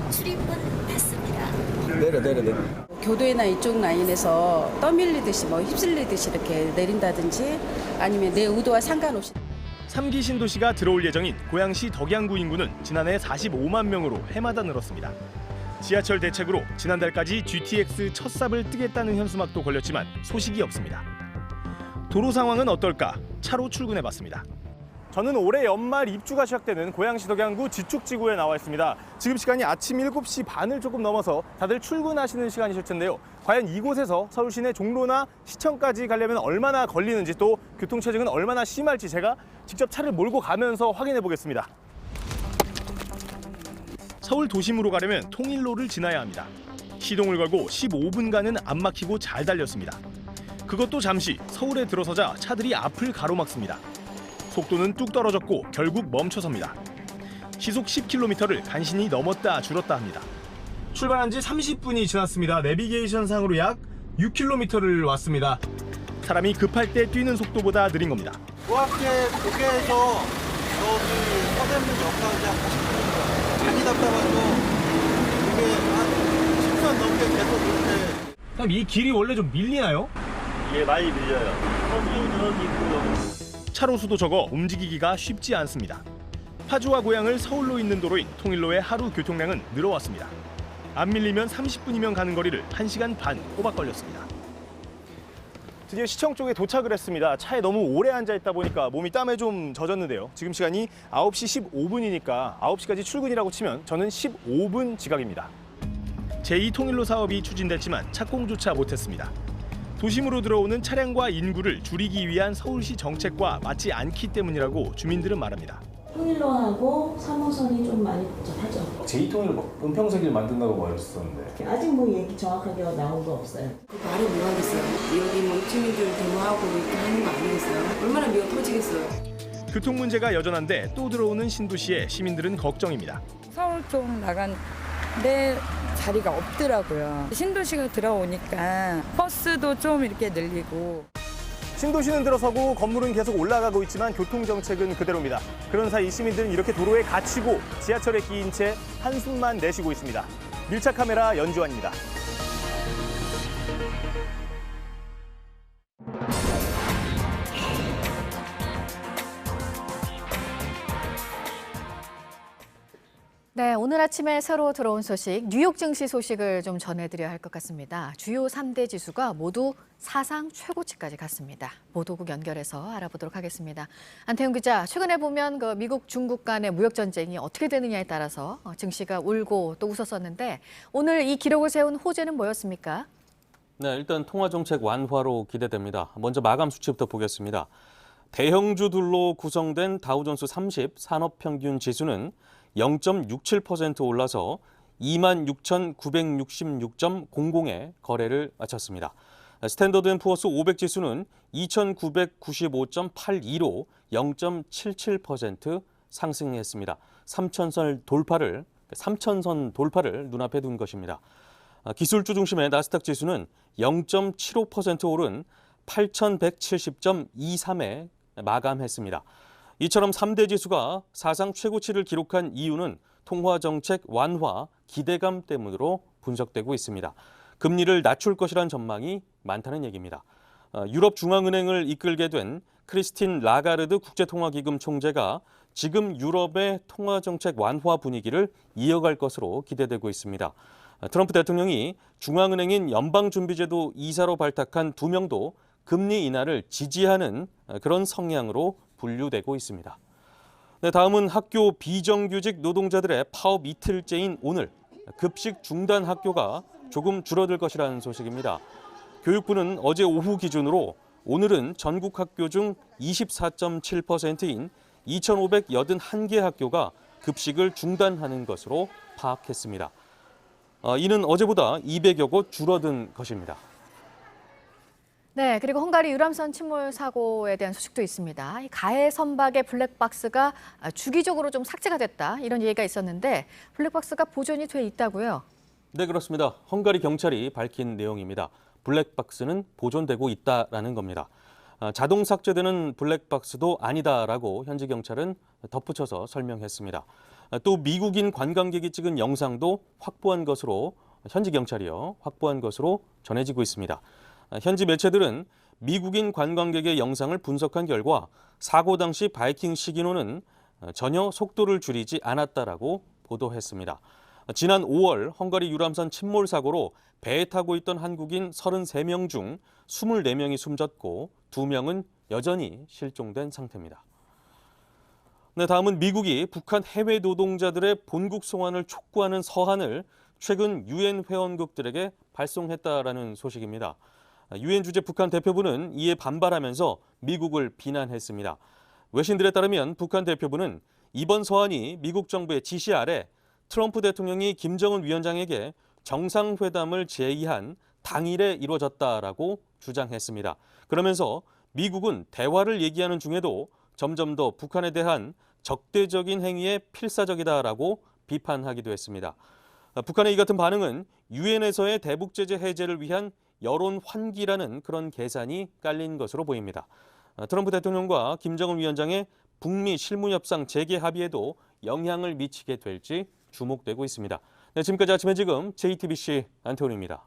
출입문 닫습니다. 내려. 교도에나 이쪽 라인에서 떠밀리듯이 휩쓸리듯이 이렇게 내린다든지 아니면 내 의도와 상관없이. 3기 신도시가 들어올 예정인 고양시 덕양구 인구는 지난해 45만 명으로 해마다 늘었습니다. 지하철 대책으로 지난달까지 GTX 첫 삽을 뜨겠다는 현수막도 걸렸지만 소식이 없습니다. 도로 상황은 어떨까? 차로 출근해봤습니다. 저는 올해 연말 입주가 시작되는 고양시 덕양구 지축지구에 나와 있습니다. 지금 시간이 아침 7시 반을 조금 넘어서 다들 출근하시는 시간이실 텐데요. 과연 이곳에서 서울 시내 종로나 시청까지 가려면 얼마나 걸리는지 또 교통체증은 얼마나 심할지 제가 직접 차를 몰고 가면서 확인해 보겠습니다. 서울 도심으로 가려면 통일로를 지나야 합니다. 시동을 걸고 15분간은 안 막히고 잘 달렸습니다. 그것도 잠시 서울에 들어서자 차들이 앞을 가로막습니다. 속도는 뚝 떨어졌고 결국 멈춰섭니다. 시속 10km를 간신히 넘었다 줄었다 합니다. 출발한 지 30분이 지났습니다. 내비게이션상으로 약 6km를 왔습니다. 사람이 급할 때 뛰는 속도보다 느린 겁니다. 고학계 고개에서 저기 서대문역까지 한 40분입니다. 많이 답답하죠. 이게 한 10분 넘게 계속 이렇게. 그럼 이 길이 원래 좀 밀리나요? 예, 많이 밀려요. 저기 있고요. 차로수도 적어 움직이기가 쉽지 않습니다. 파주와 고양을 서울로 잇는 도로인 통일로의 하루 교통량은 늘어왔습니다. 안 밀리면 30분이면 가는 거리를 1시간 반 꼬박 걸렸습니다. 드디어 시청 쪽에 도착을 했습니다. 차에 너무 오래 앉아 있다 보니까 몸이 땀에 좀 젖었는데요. 지금 시간이 9시 15분이니까 9시까지 출근이라고 치면 저는 15분 지각입니다. 제2통일로 사업이 추진됐지만 착공조차 못했습니다. 도심으로 들어오는 차량과 인구를 줄이기 위한 서울시 정책과 맞지 않기 때문이라고 주민들은 말합니다. 통일로하고 3호선이 좀 많이 복잡하죠. 제2통일로 은평세기를 만든다고 말했었는데 아직 뭐 얘기 정확하게 나온 거 없어요. 말이 뭐 하겠어요. 여기 뭐 입주민들 데모하고 이렇게 하는 거 아니겠어요. 얼마나 미워 터지겠어요. 교통 문제가 여전한데 또 들어오는 신도시에 시민들은 걱정입니다. 서울 쪽 나간 내 자리가 없더라고요. 신도시가 들어오니까 버스도 좀 이렇게 늘리고. 신도시는 들어서고 건물은 계속 올라가고 있지만 교통정책은 그대로입니다. 그런 사이 시민들은 이렇게 도로에 갇히고 지하철에 끼인 채 한숨만 내쉬고 있습니다. 밀착 카메라 연주환입니다. 네, 오늘 아침에 새로 들어온 소식, 뉴욕 증시 소식을 좀 전해드려야 할 것 같습니다. 주요 3대 지수가 모두 사상 최고치까지 갔습니다. 보도국 연결해서 알아보도록 하겠습니다. 안태훈 기자, 최근에 보면 미국, 중국 간의 무역 전쟁이 어떻게 되느냐에 따라서 증시가 울고 또 웃었었는데 오늘 이 기록을 세운 호재는 뭐였습니까? 네, 일단 통화정책 완화로 기대됩니다. 먼저 마감 수치부터 보겠습니다. 대형주들로 구성된 다우존스 30 산업평균 지수는 0.67% 올라서 26,966.00에 거래를 마쳤습니다. 스탠더드앤푸어스 500 지수는 2,995.82로 0.77% 상승했습니다. 3,000선 돌파를 눈앞에 둔 것입니다. 기술주 중심의 나스닥 지수는 0.75% 오른 8,170.23에 마감했습니다. 이처럼 3대 지수가 사상 최고치를 기록한 이유는 통화정책 완화 기대감 때문으로 분석되고 있습니다. 금리를 낮출 것이란 전망이 많다는 얘기입니다. 유럽 중앙은행을 이끌게 된 크리스틴 라가르드 국제통화기금 총재가 지금 유럽의 통화정책 완화 분위기를 이어갈 것으로 기대되고 있습니다. 트럼프 대통령이 중앙은행인 연방준비제도 이사로 발탁한 2명도 금리 인하를 지지하는 그런 성향으로 분류되고 있습니다. 네, 다음은 학교 비정규직 노동자들의 파업 이틀째인 오늘 급식 중단 학교가 조금 줄어들 것이라는 소식입니다. 교육부는 어제 오후 기준으로 오늘은 전국 학교 중 24.7%인 2,581개 학교가 급식을 중단하는 것으로 파악했습니다. 이는 어제보다 200여 곳 줄어든 것입니다. 네, 그리고 헝가리 유람선 침몰 사고에 대한 소식도 있습니다. 가해 선박의 블랙박스가 주기적으로 좀 삭제가 됐다, 이런 얘기가 있었는데 블랙박스가 보존이 돼 있다고요? 네, 그렇습니다. 헝가리 경찰이 밝힌 내용입니다. 블랙박스는 보존되고 있다라는 겁니다. 자동 삭제되는 블랙박스도 아니다라고 현지 경찰은 덧붙여서 설명했습니다. 또 미국인 관광객이 찍은 영상도 현지 경찰이요, 확보한 것으로 전해지고 있습니다. 현지 매체들은 미국인 관광객의 영상을 분석한 결과 사고 당시 바이킹 시기노는 전혀 속도를 줄이지 않았다라고 보도했습니다. 지난 5월 헝가리 유람선 침몰 사고로 배에 타고 있던 한국인 33명 중 24명이 숨졌고 2명은 여전히 실종된 상태입니다. 네, 다음은 미국이 북한 해외 노동자들의 본국 송환을 촉구하는 서한을 최근 유엔 회원국들에게 발송했다라는 소식입니다. 유엔 주재 북한 대표부는 이에 반발하면서 미국을 비난했습니다. 외신들에 따르면 북한 대표부는 이번 서한이 미국 정부의 지시 아래 트럼프 대통령이 김정은 위원장에게 정상회담을 제의한 당일에 이루어졌다라고 주장했습니다. 그러면서 미국은 대화를 얘기하는 중에도 점점 더 북한에 대한 적대적인 행위에 필사적이다라고 비판하기도 했습니다. 북한의 이 같은 반응은 유엔에서의 대북 제재 해제를 위한 여론 환기라는 그런 계산이 깔린 것으로 보입니다. 트럼프 대통령과 김정은 위원장의 북미 실무 협상 재개 합의에도 영향을 미치게 될지 주목되고 있습니다. 네, 지금까지 아침에 지금 JTBC 안태훈입니다.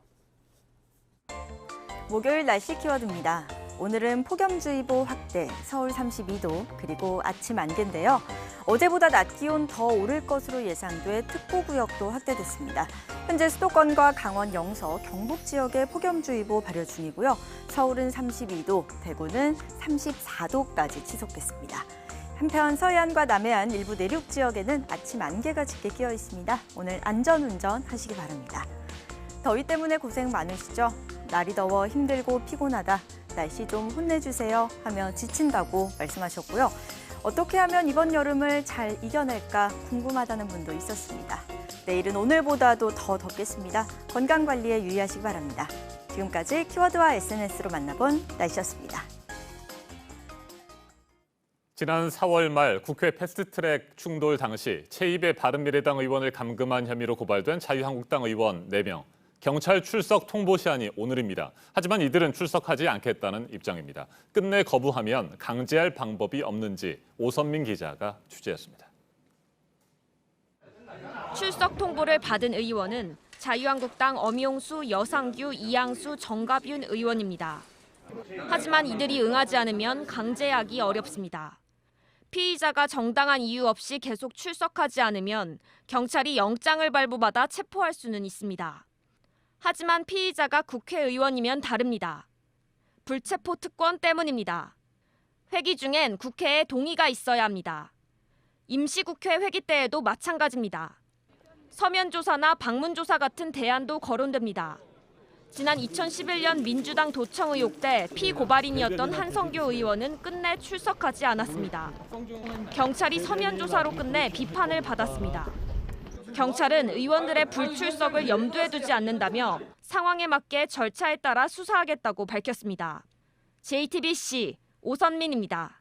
목요일 날씨 키워드입니다. 오늘은 폭염주의보 확대, 서울 32도, 그리고 아침 안개인데요. 어제보다 낮 기온 더 오를 것으로 예상돼 특보구역도 확대됐습니다. 현재 수도권과 강원 영서, 경북 지역에 폭염주의보 발효 중이고요. 서울은 32도, 대구는 34도까지 지속됐습니다. 한편 서해안과 남해안 일부 내륙 지역에는 아침 안개가 짙게 끼어 있습니다. 오늘 안전운전 하시기 바랍니다. 더위 때문에 고생 많으시죠? 날이 더워 힘들고 피곤하다. 날씨 좀 혼내주세요 하며 지친다고 말씀하셨고요. 어떻게 하면 이번 여름을 잘 이겨낼까 궁금하다는 분도 있었습니다. 내일은 오늘보다도 더 덥겠습니다. 건강관리에 유의하시기 바랍니다. 지금까지 키워드와 SNS로 만나본 날씨였습니다. 지난 4월 말 국회 패스트트랙 충돌 당시 최입의 바른미래당 의원을 감금한 혐의로 고발된 자유한국당 의원 4명. 경찰 출석 통보 시한이 오늘입니다. 하지만 이들은 출석하지 않겠다는 입장입니다. 끝내 거부하면 강제할 방법이 없는지 오선민 기자가 취재했습니다. 출석 통보를 받은 의원은 자유한국당 엄용수, 여상규, 이양수, 정갑윤 의원입니다. 하지만 이들이 응하지 않으면 강제하기 어렵습니다. 피의자가 정당한 이유 없이 계속 출석하지 않으면 경찰이 영장을 발부받아 체포할 수는 있습니다. 하지만 피의자가 국회의원이면 다릅니다. 불체포 특권 때문입니다. 회기 중엔 국회에 동의가 있어야 합니다. 임시국회 회기 때에도 마찬가지입니다. 서면조사나 방문조사 같은 대안도 거론됩니다. 지난 2011년 민주당 도청 의혹 때 피고발인이었던 한성교 의원은 끝내 출석하지 않았습니다. 경찰이 서면조사로 끝내 비판을 받았습니다. 경찰은 의원들의 불출석을 염두에 두지 않는다며 상황에 맞게 절차에 따라 수사하겠다고 밝혔습니다. JTBC 오선민입니다.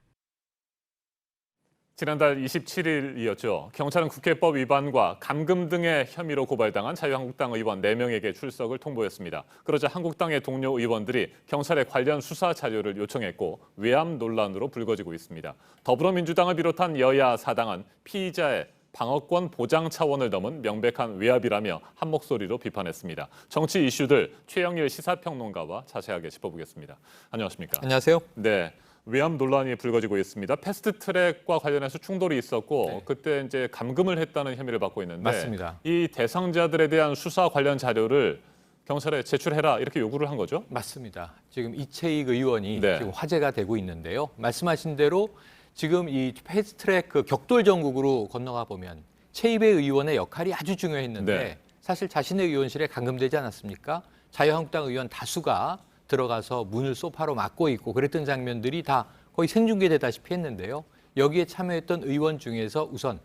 지난달 27일이었죠. 경찰은 국회법 위반과 감금 등의 혐의로 고발당한 자유한국당 의원 4명에게 출석을 통보했습니다. 그러자 한국당의 동료 의원들이 경찰에 관련 수사 자료를 요청했고 외압 논란으로 불거지고 있습니다. 더불어민주당을 비롯한 여야 사당은 피의자의 방어권 보장 차원을 넘은 명백한 외압이라며 한 목소리로 비판했습니다. 정치 이슈들 최영일 시사평론가와 자세하게 짚어보겠습니다. 안녕하십니까? 안녕하세요. 네. 외압 논란이 불거지고 있습니다. 패스트트랙과 관련해서 충돌이 있었고 그때 이제 감금을 했다는 혐의를 받고 있는데 맞습니다. 이 대상자들에 대한 수사 관련 자료를 경찰에 제출해라 이렇게 요구를 한 거죠? 맞습니다. 지금 이채익 의원이 지금 화제가 되고 있는데요. 말씀하신 대로 지금 이 패스트트랙 그 격돌 전국으로 건너가 보면 최입의 의원의 역할이 아주 중요했는데 사실 자신의 의원실에 감금되지 않았습니까? 자유한국당 의원 다수가 들어가서 문을 소파로 막고 있고 그랬던 장면들이 다 거의 생중계되다시피 했는데요. 여기에 참여했던 의원 중에서 우선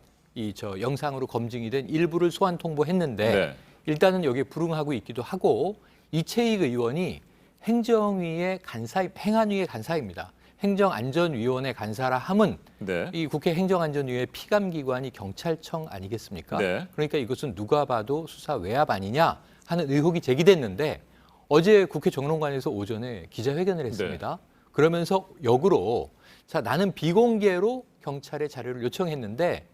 영상으로 검증이 된 일부를 소환 통보했는데 일단은 여기에 불응하고 있기도 하고 이채익 의원이 행정위의 행안위의 간사입니다. 행정안전위원회 간사라 함은 이 국회 행정안전위의 피감기관이 경찰청 아니겠습니까? 그러니까 이것은 누가 봐도 수사 외압 아니냐 하는 의혹이 제기됐는데 어제 국회 정론관에서 오전에 기자회견을 했습니다. 그러면서 역으로 나는 비공개로 경찰에 자료를 요청했는데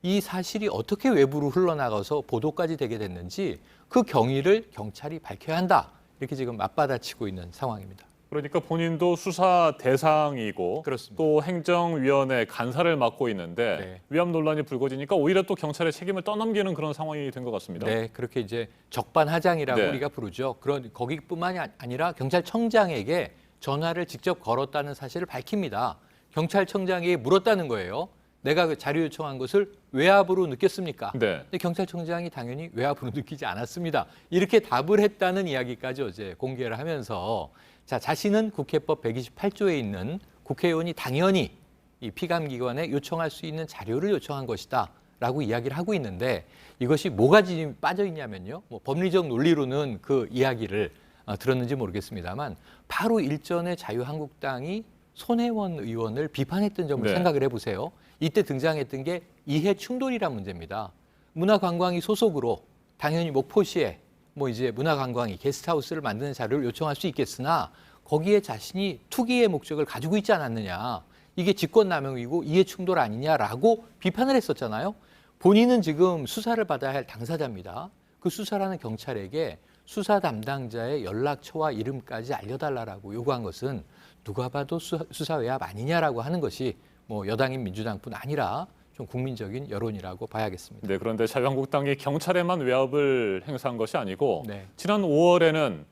이 사실이 어떻게 외부로 흘러나가서 보도까지 되게 됐는지 그 경위를 경찰이 밝혀야 한다. 이렇게 지금 맞받아치고 있는 상황입니다. 그러니까 본인도 수사 대상이고 또 행정위원회 간사를 맡고 있는데 위압 논란이 불거지니까 오히려 또 경찰의 책임을 떠넘기는 그런 상황이 된 것 같습니다. 네, 그렇게 이제 적반하장이라고 우리가 부르죠. 거기뿐만이 아니라 경찰청장에게 전화를 직접 걸었다는 사실을 밝힙니다. 경찰청장에게 물었다는 거예요. 내가 그 자료 요청한 것을 외압으로 느꼈습니까? 네. 근데 경찰청장이 당연히 외압으로 느끼지 않았습니다. 이렇게 답을 했다는 이야기까지 어제 공개를 하면서 자, 자신은 국회법 128조에 있는 국회의원이 당연히 이 피감기관에 요청할 수 있는 자료를 요청한 것이다 라고 이야기를 하고 있는데 이것이 뭐가 지금 빠져 있냐면요. 뭐 법리적 논리로는 그 이야기를 들었는지 모르겠습니다만 바로 일전에 자유한국당이 손혜원 의원을 비판했던 점을 네. 생각을 해보세요. 이때 등장했던 게 이해 충돌이란 문제입니다. 문화관광위 소속으로 당연히 목포시에 뭐 이제 문화관광위 게스트하우스를 만드는 자료를 요청할 수 있겠으나 거기에 자신이 투기의 목적을 가지고 있지 않았느냐. 이게 직권남용이고 이해충돌 아니냐라고 비판을 했었잖아요. 본인은 지금 수사를 받아야 할 당사자입니다. 그 수사라는 경찰에게 수사 담당자의 연락처와 이름까지 알려달라고 요구한 것은 누가 봐도 수사 외압 아니냐라고 하는 것이 뭐 여당인 민주당뿐 아니라 좀 국민적인 여론이라고 봐야겠습니다. 네, 그런데 자유한국당이 경찰에만 외압을 행사한 것이 아니고 네. 지난 5월에는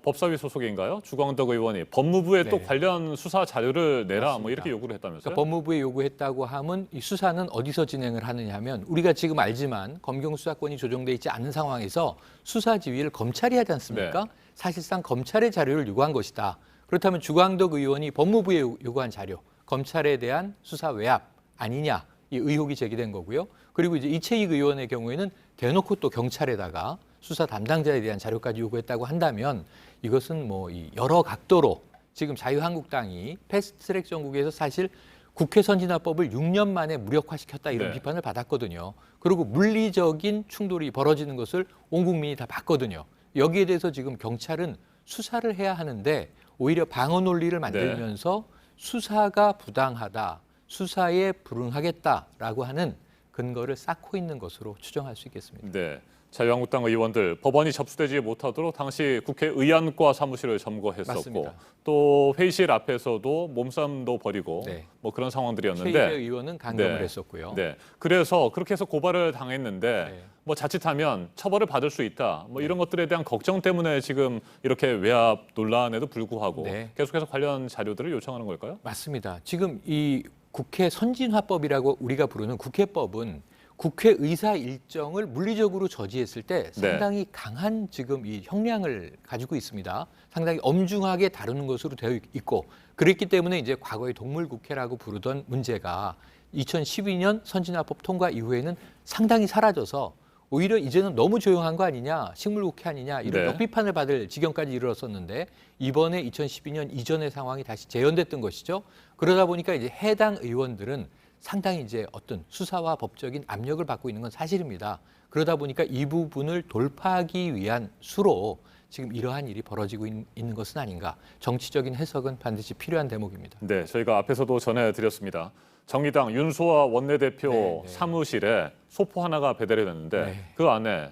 법사위 소속인가요? 주광덕 의원이 법무부에 또 네. 관련 수사 자료를 내라 맞습니다. 뭐 이렇게 요구를 했다면서요? 그러니까 법무부에 요구했다고 하면 이 수사는 어디서 진행을 하느냐 하면 우리가 지금 알지만 검경 수사권이 조정돼 있지 않은 상황에서 수사 지휘를 검찰이 하지 않습니까? 네. 사실상 검찰의 자료를 요구한 것이다. 그렇다면 주광덕 의원이 법무부에 요구한 자료, 검찰에 대한 수사 외압 아니냐 이 의혹이 제기된 거고요. 그리고 이제 이채익 의원의 경우에는 대놓고 또 경찰에다가 수사 담당자에 대한 자료까지 요구했다고 한다면 이것은 뭐 여러 각도로 지금 자유한국당이 패스트트랙 정국에서 사실 국회 선진화법을 6년 만에 무력화시켰다 이런 네. 비판을 받았거든요. 그리고 물리적인 충돌이 벌어지는 것을 온 국민이 다 봤거든요. 여기에 대해서 지금 경찰은 수사를 해야 하는데 오히려 방어 논리를 만들면서 수사가 부당하다, 수사에 불응하겠다라고 하는 근거를 쌓고 있는 것으로 추정할 수 있겠습니다. 네. 자유한국당 의원들 법원이 접수되지 못하도록 당시 국회 의안과 사무실을 점거했었고 맞습니다. 또 회의실 앞에서도 몸싸움도 벌이고 네. 뭐 그런 상황들이었는데 최희재 의원은 감금을 네. 했었고요. 네. 그래서 그렇게 해서 고발을 당했는데 네. 뭐 자칫하면 처벌을 받을 수 있다. 뭐 이런 것들에 대한 걱정 때문에 지금 이렇게 외압 논란에도 불구하고 네. 계속해서 관련 자료들을 요청하는 걸까요? 맞습니다. 지금 이 국회 선진화법이라고 우리가 부르는 국회법은 국회의사 일정을 물리적으로 저지했을 때 상당히 강한 지금 이 형량을 가지고 있습니다. 상당히 엄중하게 다루는 것으로 되어 있고 그랬기 때문에 이제 과거의 동물국회라고 부르던 문제가 2012년 선진화법 통과 이후에는 상당히 사라져서 오히려 이제는 너무 조용한 거 아니냐, 식물국회 아니냐 이런 네. 역비판을 받을 지경까지 이르렀었는데 이번에 2012년 이전의 상황이 다시 재현됐던 것이죠. 그러다 보니까 이제 해당 의원들은 상당히 이제 어떤 수사와 법적인 압력을 받고 있는 건 사실입니다. 그러다 보니까 이 부분을 돌파하기 위한 수로 지금 이러한 일이 벌어지고 있는 것은 아닌가. 정치적인 해석은 반드시 필요한 대목입니다. 네, 저희가 앞에서도 전해드렸습니다. 정의당 윤소아 원내대표 사무실에 소포 하나가 배달이 됐는데 그 안에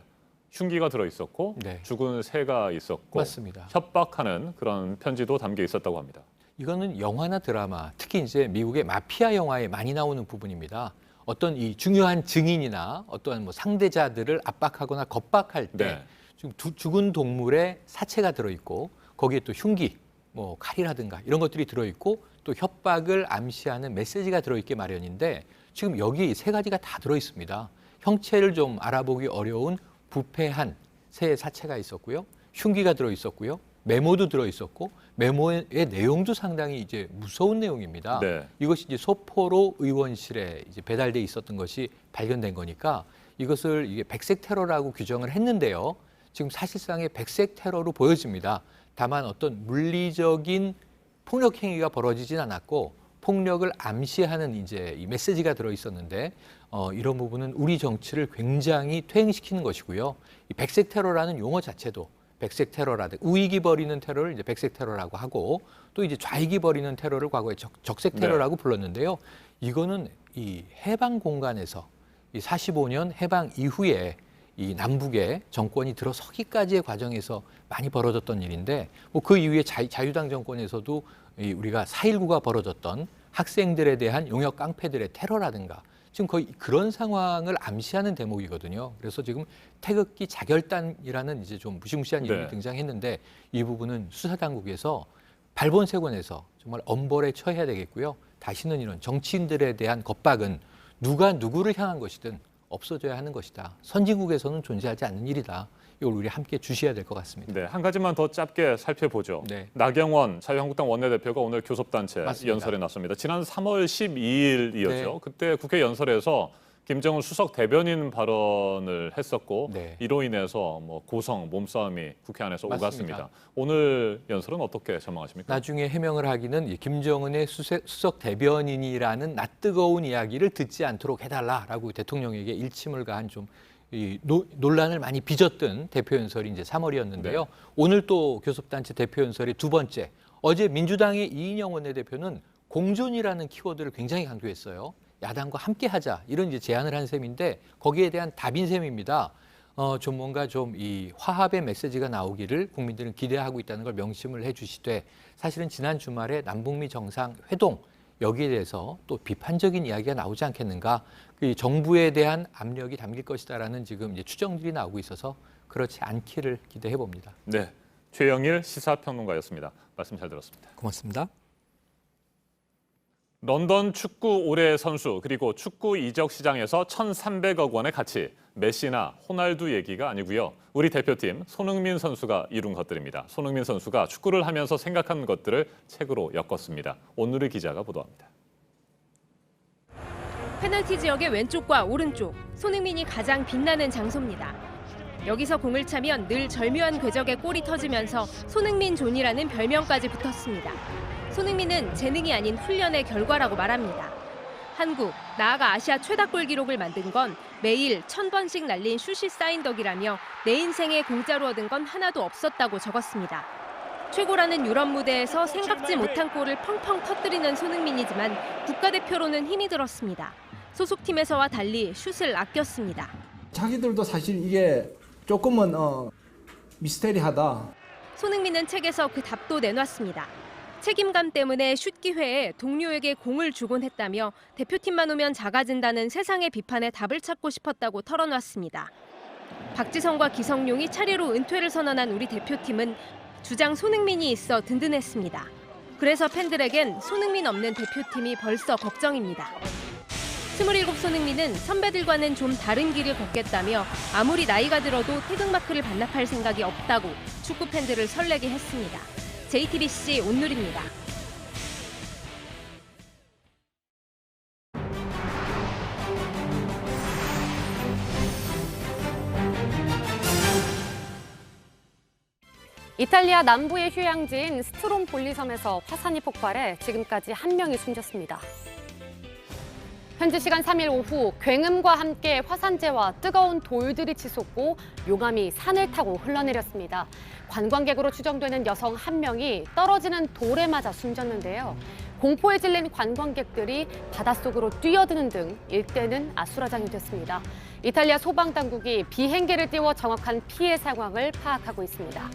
흉기가 들어있었고 죽은 새가 있었고 맞습니다. 협박하는 그런 편지도 담겨 있었다고 합니다. 이거는 영화나 드라마, 특히 이제 미국의 마피아 영화에 많이 나오는 부분입니다. 어떤 이 중요한 증인이나 어떠한 뭐 상대자들을 압박하거나 겁박할 때 지금 죽은 동물의 사체가 들어있고 거기에 또 흉기, 뭐 칼이라든가 이런 것들이 들어있고 또 협박을 암시하는 메시지가 들어있게 마련인데 지금 여기 세 가지가 다 들어있습니다. 형체를 좀 알아보기 어려운 부패한 새의 사체가 있었고요. 흉기가 들어있었고요. 메모도 들어있었고 메모의 내용도 상당히 이제 무서운 내용입니다. 네. 이것이 이제 소포로 의원실에 이제 배달돼 있었던 것이 발견된 거니까 이것을 이게 백색 테러라고 규정을 했는데요. 지금 사실상의 백색 테러로 보여집니다. 다만 어떤 물리적인 폭력 행위가 벌어지진 않았고 폭력을 암시하는 이제 이 메시지가 들어 있었는데 이런 부분은 우리 정치를 굉장히 퇴행시키는 것이고요. 이 백색 테러라는 용어 자체도 백색 테러라든 우익이 벌이는 테러를 이제 백색 테러라고 하고 또 이제 좌익이 벌이는 테러를 과거에 적색 테러라고 불렀는데요. 이거는 이 해방 공간에서 이 45년 해방 이후에 이 남북의 정권이 들어서기까지의 과정에서 많이 벌어졌던 일인데 뭐 그 이후에 자유당 정권에서도 우리가 4.19가 벌어졌던 학생들에 대한 용역 깡패들의 테러라든가 지금 거의 그런 상황을 암시하는 대목이거든요. 그래서 지금 태극기 자결단이라는 이제 좀 무시무시한 이름이 등장했는데 이 부분은 수사당국에서 발본색원에서 정말 엄벌에 처해야 되겠고요. 다시는 이런 정치인들에 대한 겁박은 누가 누구를 향한 것이든 없어져야 하는 것이다. 선진국에서는 존재하지 않는 일이다. 이걸 우리 함께 주시해야 될 것 같습니다. 네, 한 가지만 더 짧게 살펴보죠. 네. 나경원 자유한국당 원내대표가 오늘 교섭단체 맞습니다. 연설에 나섭니다. 지난 3월 12일이었죠. 네. 그때 국회 연설에서 김정은 수석 대변인 발언을 했었고 이로 인해서 뭐 고성, 몸싸움이 국회 안에서 맞습니다. 오갔습니다. 오늘 연설은 어떻게 전망하십니까? 나중에 해명을 하기는 김정은의 수석 대변인이라는 낯뜨거운 이야기를 듣지 않도록 해달라라고 대통령에게 일침을 가한 좀 논란을 많이 빚었던 대표 연설이 이제 3월이었는데요. 오늘 또 교섭단체 대표 연설이 두 번째. 어제 민주당의 이인영 원내대표는 공존이라는 키워드를 굉장히 강조했어요. 야당과 함께 하자 이런 이제 제안을 한 셈인데 거기에 대한 답인 셈입니다. 좀 뭔가 좀 이 화합의 메시지가 나오기를 국민들은 기대하고 있다는 걸 명심을 해주시되 사실은 지난 주말에 남북미 정상회동 여기에 대해서 또 비판적인 이야기가 나오지 않겠는가 이 정부에 대한 압력이 담길 것이다라는 지금 이제 추정들이 나오고 있어서 그렇지 않기를 기대해 봅니다. 네, 최영일 시사평론가였습니다. 말씀 잘 들었습니다. 고맙습니다. 런던 축구 올해 선수 그리고 축구 이적 시장에서 1,300억 원의 가치, 메시나 호날두 얘기가 아니고요. 우리 대표팀 손흥민 선수가 이룬 것들입니다. 손흥민 선수가 축구를 하면서 생각한 것들을 책으로 엮었습니다. 오늘의 기자가 보도합니다. 페널티 지역의 왼쪽과 오른쪽, 손흥민이 가장 빛나는 장소입니다. 여기서 공을 차면 늘 절묘한 궤적에 골이 터지면서 손흥민 존이라는 별명까지 붙었습니다. 손흥민은 재능이 아닌 훈련의 결과라고 말합니다. 한국, 나아가 아시아 최다골 기록을 만든 건 매일 1,000번씩 날린 슛이 쌓인 덕이라며 내 인생에 공짜로 얻은 건 하나도 없었다고 적었습니다. 최고라는 유럽 무대에서 생각지 못한 골을 펑펑 터뜨리는 손흥민이지만 국가대표로는 힘이 들었습니다. 소속팀에서와 달리 슛을 아꼈습니다. 자기들도 사실 이게 조금은 미스테리하다. 손흥민은 책에서 그 답도 내놨습니다. 책임감 때문에 슛 기회에 동료에게 공을 주곤 했다며 대표팀만 오면 작아진다는 세상의 비판에 답을 찾고 싶었다고 털어놨습니다. 박지성과 기성용이 차례로 은퇴를 선언한 우리 대표팀은 주장 손흥민이 있어 든든했습니다. 그래서 팬들에겐 손흥민 없는 대표팀이 벌써 걱정입니다. 27 손흥민은 선배들과는 좀 다른 길을 걷겠다며 아무리 나이가 들어도 태극마크를 반납할 생각이 없다고 축구 팬들을 설레게 했습니다. JTBC 온누리입니다. 이탈리아 남부의 휴양지인 스트롬볼리 섬에서 화산이 폭발해 지금까지 1명이 숨졌습니다. 현지 시간 3일 오후 굉음과 함께 화산재와 뜨거운 돌들이 치솟고 용암이 산을 타고 흘러내렸습니다. 관광객으로 추정되는 여성 1명이 떨어지는 돌에 맞아 숨졌는데요. 공포에 질린 관광객들이 바닷속으로 뛰어드는 등 일대는 아수라장이 됐습니다. 이탈리아 소방당국이 비행기를 띄워 정확한 피해 상황을 파악하고 있습니다.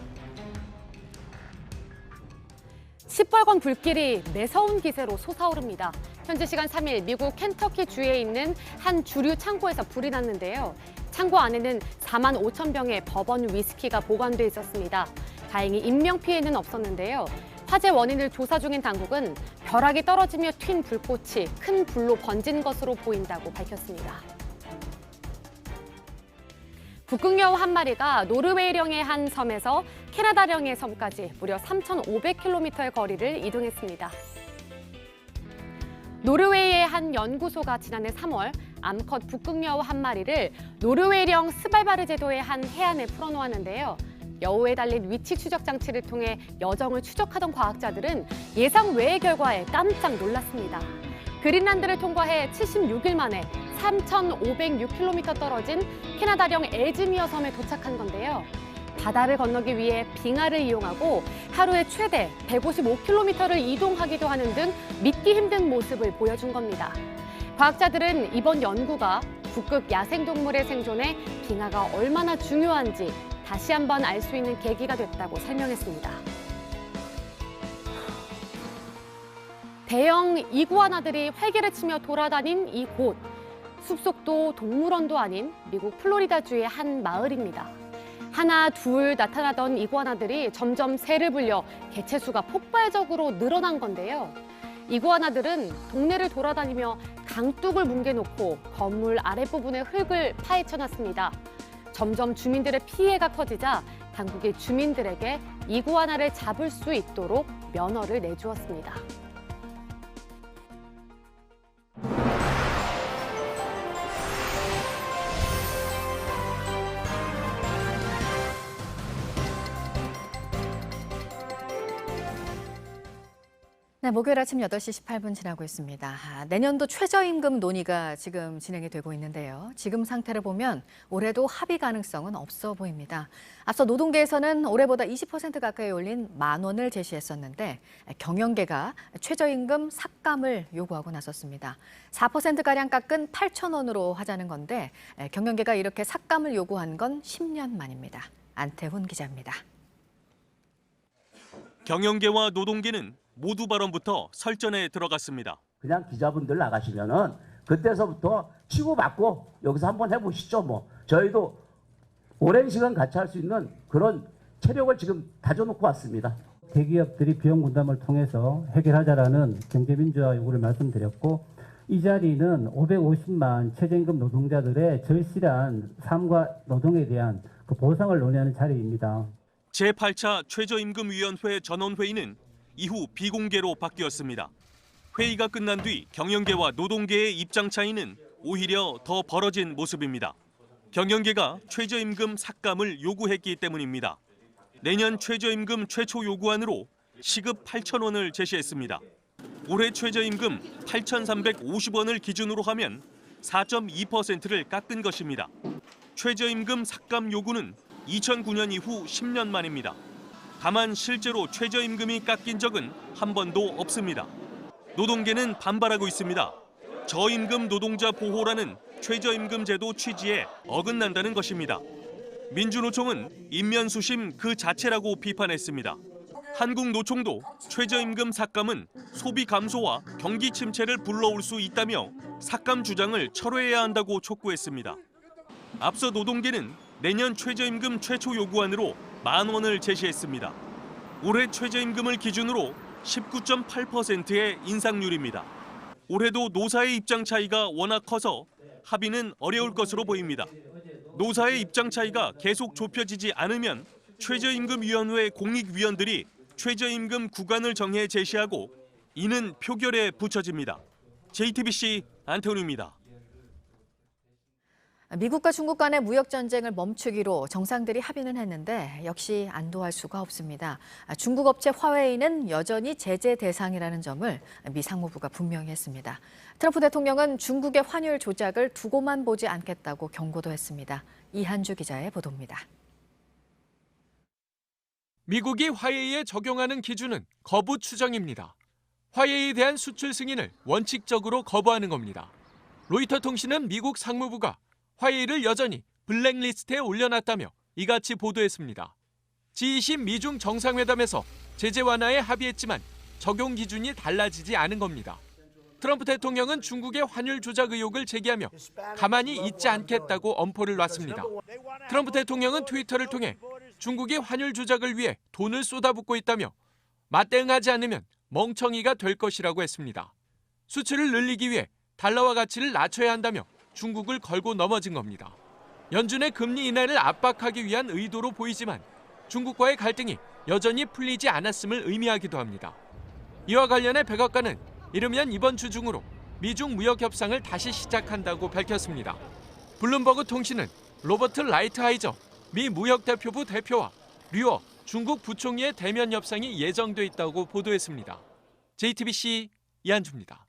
시뻘건 불길이 매서운 기세로 솟아오릅니다. 현지 시간 3일 미국 켄터키 주에 있는 한 주류 창고에서 불이 났는데요. 창고 안에는 4만 5천 병의 버번 위스키가 보관돼 있었습니다. 다행히 인명피해는 없었는데요. 화재 원인을 조사 중인 당국은 벼락이 떨어지며 튄 불꽃이 큰 불로 번진 것으로 보인다고 밝혔습니다. 북극여우 한 마리가 노르웨이령의 한 섬에서 캐나다령의 섬까지 무려 3,500km의 거리를 이동했습니다. 노르웨이의 한 연구소가 지난해 3월 암컷 북극여우 한 마리를 노르웨이령 스발바르 제도의 한 해안에 풀어놓았는데요. 여우에 달린 위치 추적 장치를 통해 여정을 추적하던 과학자들은 예상 외의 결과에 깜짝 놀랐습니다. 그린란드를 통과해 76일 만에 3,506km 떨어진 캐나다령 엘즈미어 섬에 도착한 건데요. 바다를 건너기 위해 빙하를 이용하고 하루에 최대 155km를 이동하기도 하는 등 믿기 힘든 모습을 보여준 겁니다. 과학자들은 이번 연구가 북극 야생동물의 생존에 빙하가 얼마나 중요한지 다시 한번 알 수 있는 계기가 됐다고 설명했습니다. 대형 이구아나들이 활개를 치며 돌아다닌 이곳. 숲속도 동물원도 아닌 미국 플로리다주의 한 마을입니다. 하나, 둘 나타나던 이구아나들이 점점 새를 불려 개체수가 폭발적으로 늘어난 건데요. 이구아나들은 동네를 돌아다니며 강둑을 뭉개놓고 건물 아랫부분에 흙을 파헤쳐놨습니다. 점점 주민들의 피해가 커지자 당국이 주민들에게 이구아나를 잡을 수 있도록 면허를 내주었습니다. 네, 목요일 아침 8시 18분 지나고 있습니다. 내년도 최저임금 논의가 지금 진행이 되고 있는데요. 지금 상태를 보면 올해도 합의 가능성은 없어 보입니다. 앞서 노동계에서는 올해보다 20% 가까이 올린 10,000원을 제시했었는데 경영계가 최저임금 삭감을 요구하고 나섰습니다. 4%가량 깎은 8,000원으로 하자는 건데 경영계가 이렇게 삭감을 요구한 건 10년 만입니다. 안태훈 기자입니다. 경영계와 노동계는 모두 발언부터 설전에 들어갔습니다. 그냥 기자분들 나가시면은 그때서부터 치고받고 여기서 한번 해보시죠. 뭐 저희도 오랜 시간 같이 할 수 있는 그런 체력을 지금 다져놓고 왔습니다. 대기업들이 비용 분담을 통해서 해결하자라는 경제민주화 요구를 말씀드렸고 이 자리는 550만 최저임금 노동자들의 절실한 삶과 노동에 대한 그 보상을 논의하는 자리입니다. 제8차 최저임금위원회 전원회의는 이후 비공개로 바뀌었습니다. 회의가 끝난 뒤 경영계와 노동계의 입장 차이는 오히려 더 벌어진 모습입니다. 경영계가 최저임금 삭감을 요구했기 때문입니다. 내년 최저임금 최초 요구안으로 시급 8,000원을 제시했습니다. 올해 최저임금 8,350원을 기준으로 하면 4.2%를 깎은 것입니다. 최저임금 삭감 요구는 2009년 이후 10년 만입니다. 다만 실제로 최저임금이 깎인 적은 한 번도 없습니다. 노동계는 반발하고 있습니다. 저임금 노동자 보호라는 최저임금 제도 취지에 어긋난다는 것입니다. 민주노총은 인면수심 그 자체라고 비판했습니다. 한국노총도 최저임금 삭감은 소비 감소와 경기 침체를 불러올 수 있다며 삭감 주장을 철회해야 한다고 촉구했습니다. 앞서 노동계는 내년 최저임금 최초 요구안으로 10,000원을 제시했습니다. 올해 최저임금을 기준으로 19.8%의 인상률입니다. 올해도 노사의 입장 차이가 워낙 커서 합의는 어려울 것으로 보입니다. 노사의 입장 차이가 계속 좁혀지지 않으면 최저임금위원회 공익위원들이 최저임금 구간을 정해 제시하고 이는 표결에 붙여집니다. JTBC 안태훈입니다. 미국과 중국 간의 무역 전쟁을 멈추기로 정상들이 합의는 했는데 역시 안도할 수가 없습니다. 중국 업체 화웨이는 여전히 제재 대상이라는 점을 미 상무부가 분명히 했습니다. 트럼프 대통령은 중국의 환율 조작을 두고만 보지 않겠다고 경고도 했습니다. 이한주 기자의 보도입니다. 미국이 화웨이에 적용하는 기준은 거부 추정입니다. 화웨이에 대한 수출 승인을 원칙적으로 거부하는 겁니다. 로이터 통신은 미국 상무부가 화웨이를 여전히 블랙리스트에 올려놨다며 이같이 보도했습니다. G20 미중 정상회담에서 제재 완화에 합의했지만 적용 기준이 달라지지 않은 겁니다. 트럼프 대통령은 중국의 환율 조작 의혹을 제기하며 가만히 있지 않겠다고 엄포를 놨습니다. 트럼프 대통령은 트위터를 통해 중국이 환율 조작을 위해 돈을 쏟아붓고 있다며 맞대응하지 않으면 멍청이가 될 것이라고 했습니다. 수출을 늘리기 위해 달러화 가치를 낮춰야 한다며 중국을 걸고 넘어진 겁니다. 연준의 금리 인하를 압박하기 위한 의도로 보이지만 중국과의 갈등이 여전히 풀리지 않았음을 의미하기도 합니다. 이와 관련해 백악관은 이르면 이번 주 중으로 미중 무역 협상을 다시 시작한다고 밝혔습니다. 블룸버그 통신은 로버트 라이트하이저 미 무역대표부 대표와 류어 중국 부총리의 대면 협상이 예정돼 있다고 보도했습니다. JTBC 이한주입니다.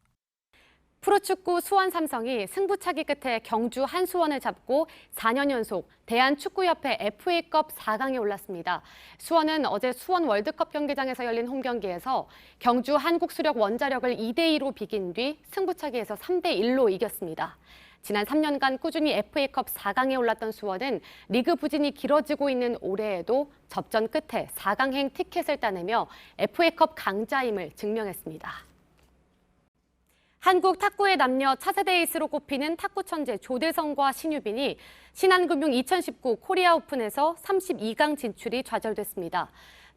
프로축구 수원 삼성이 승부차기 끝에 경주 한수원을 잡고 4년 연속 대한축구협회 FA컵 4강에 올랐습니다. 수원은 어제 수원 월드컵 경기장에서 열린 홈경기에서 경주 한국수력 원자력을 2대2로 비긴 뒤 승부차기에서 3대1로 이겼습니다. 지난 3년간 꾸준히 FA컵 4강에 올랐던 수원은 리그 부진이 길어지고 있는 올해에도 접전 끝에 4강행 티켓을 따내며 FA컵 강자임을 증명했습니다. 한국 탁구의 남녀 차세대 에이스로 꼽히는 탁구 천재 조대성과 신유빈이 신한금융 2019 코리아 오픈에서 32강 진출이 좌절됐습니다.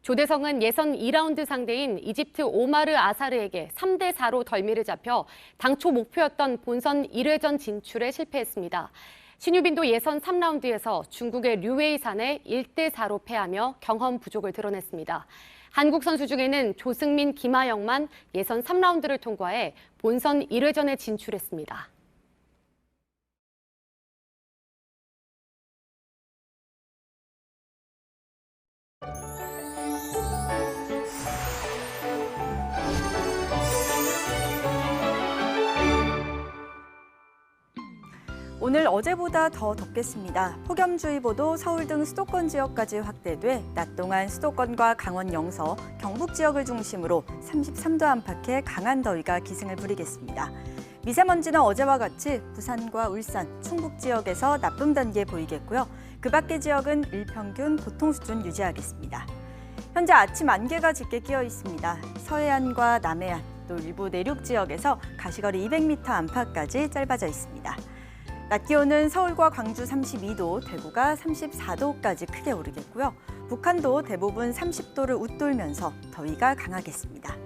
조대성은 예선 2라운드 상대인 이집트 오마르 아사르에게 3대4로 덜미를 잡혀 당초 목표였던 본선 1회전 진출에 실패했습니다. 신유빈도 예선 3라운드에서 중국의 류웨이산에 1대4로 패하며 경험 부족을 드러냈습니다. 한국 선수 중에는 조승민, 김하영만 예선 3라운드를 통과해 본선 1회전에 진출했습니다. 오늘 어제보다 더 덥겠습니다. 폭염주의보도 서울 등 수도권 지역까지 확대돼 낮 동안 수도권과 강원 영서, 경북 지역을 중심으로 33도 안팎의 강한 더위가 기승을 부리겠습니다. 미세먼지는 어제와 같이 부산과 울산, 충북 지역에서 나쁨 단계 보이겠고요. 그 밖의 지역은 일평균 보통 수준 유지하겠습니다. 현재 아침 안개가 짙게 끼어 있습니다. 서해안과 남해안, 또 일부 내륙 지역에서 가시거리 200m 안팎까지 짧아져 있습니다. 낮 기온은 서울과 광주 32도, 대구가 34도까지 크게 오르겠고요. 북한도 대부분 30도를 웃돌면서 더위가 강하겠습니다.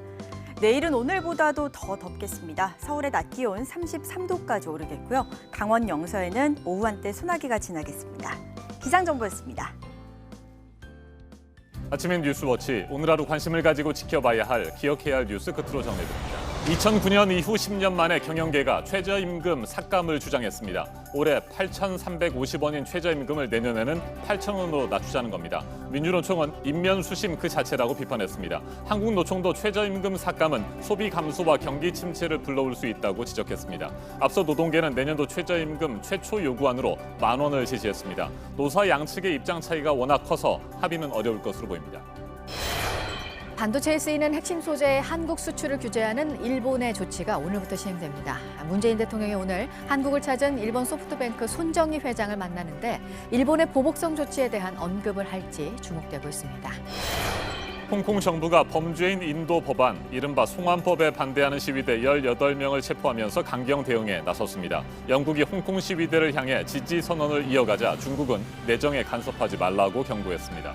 내일은 오늘보다도 더 덥겠습니다. 서울의 낮 기온 33도까지 오르겠고요. 강원 영서에는 오후 한때 소나기가 지나겠습니다. 기상정보였습니다. 아침엔 뉴스워치, 오늘 하루 관심을 가지고 지켜봐야 할, 기억해야 할 뉴스 끝으로 전해드립니다. 2009년 이후 10년 만에 경영계가 최저임금 삭감을 주장했습니다. 올해 8,350원인 최저임금을 내년에는 8,000원으로 낮추자는 겁니다. 민주노총은 인면수심 그 자체라고 비판했습니다. 한국노총도 최저임금 삭감은 소비 감소와 경기 침체를 불러올 수 있다고 지적했습니다. 앞서 노동계는 내년도 최저임금 최초 요구안으로 10,000원을 제시했습니다. 노사 양측의 입장 차이가 워낙 커서 합의는 어려울 것으로 보입니다. 반도체에 쓰이는 핵심 소재의 한국 수출을 규제하는 일본의 조치가 오늘부터 시행됩니다. 문재인 대통령이 오늘 한국을 찾은 일본 소프트뱅크 손정희 회장을 만나는데 일본의 보복성 조치에 대한 언급을 할지 주목되고 있습니다. 홍콩 정부가 범죄인 인도 법안, 이른바 송환법에 반대하는 시위대 18명을 체포하면서 강경 대응에 나섰습니다. 영국이 홍콩 시위대를 향해 지지 선언을 이어가자 중국은 내정에 간섭하지 말라고 경고했습니다.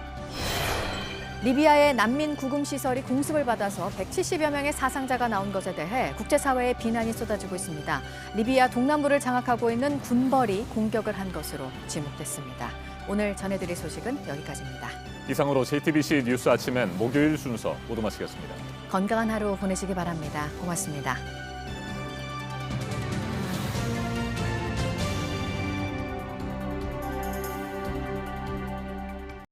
리비아의 난민 구금시설이 공습을 받아서 170여 명의 사상자가 나온 것에 대해 국제사회의 비난이 쏟아지고 있습니다. 리비아 동남부를 장악하고 있는 군벌이 공격을 한 것으로 지목됐습니다. 오늘 전해드릴 소식은 여기까지입니다. 이상으로 JTBC 뉴스 아침엔 목요일 순서 모두 마치겠습니다. 건강한 하루 보내시기 바랍니다. 고맙습니다.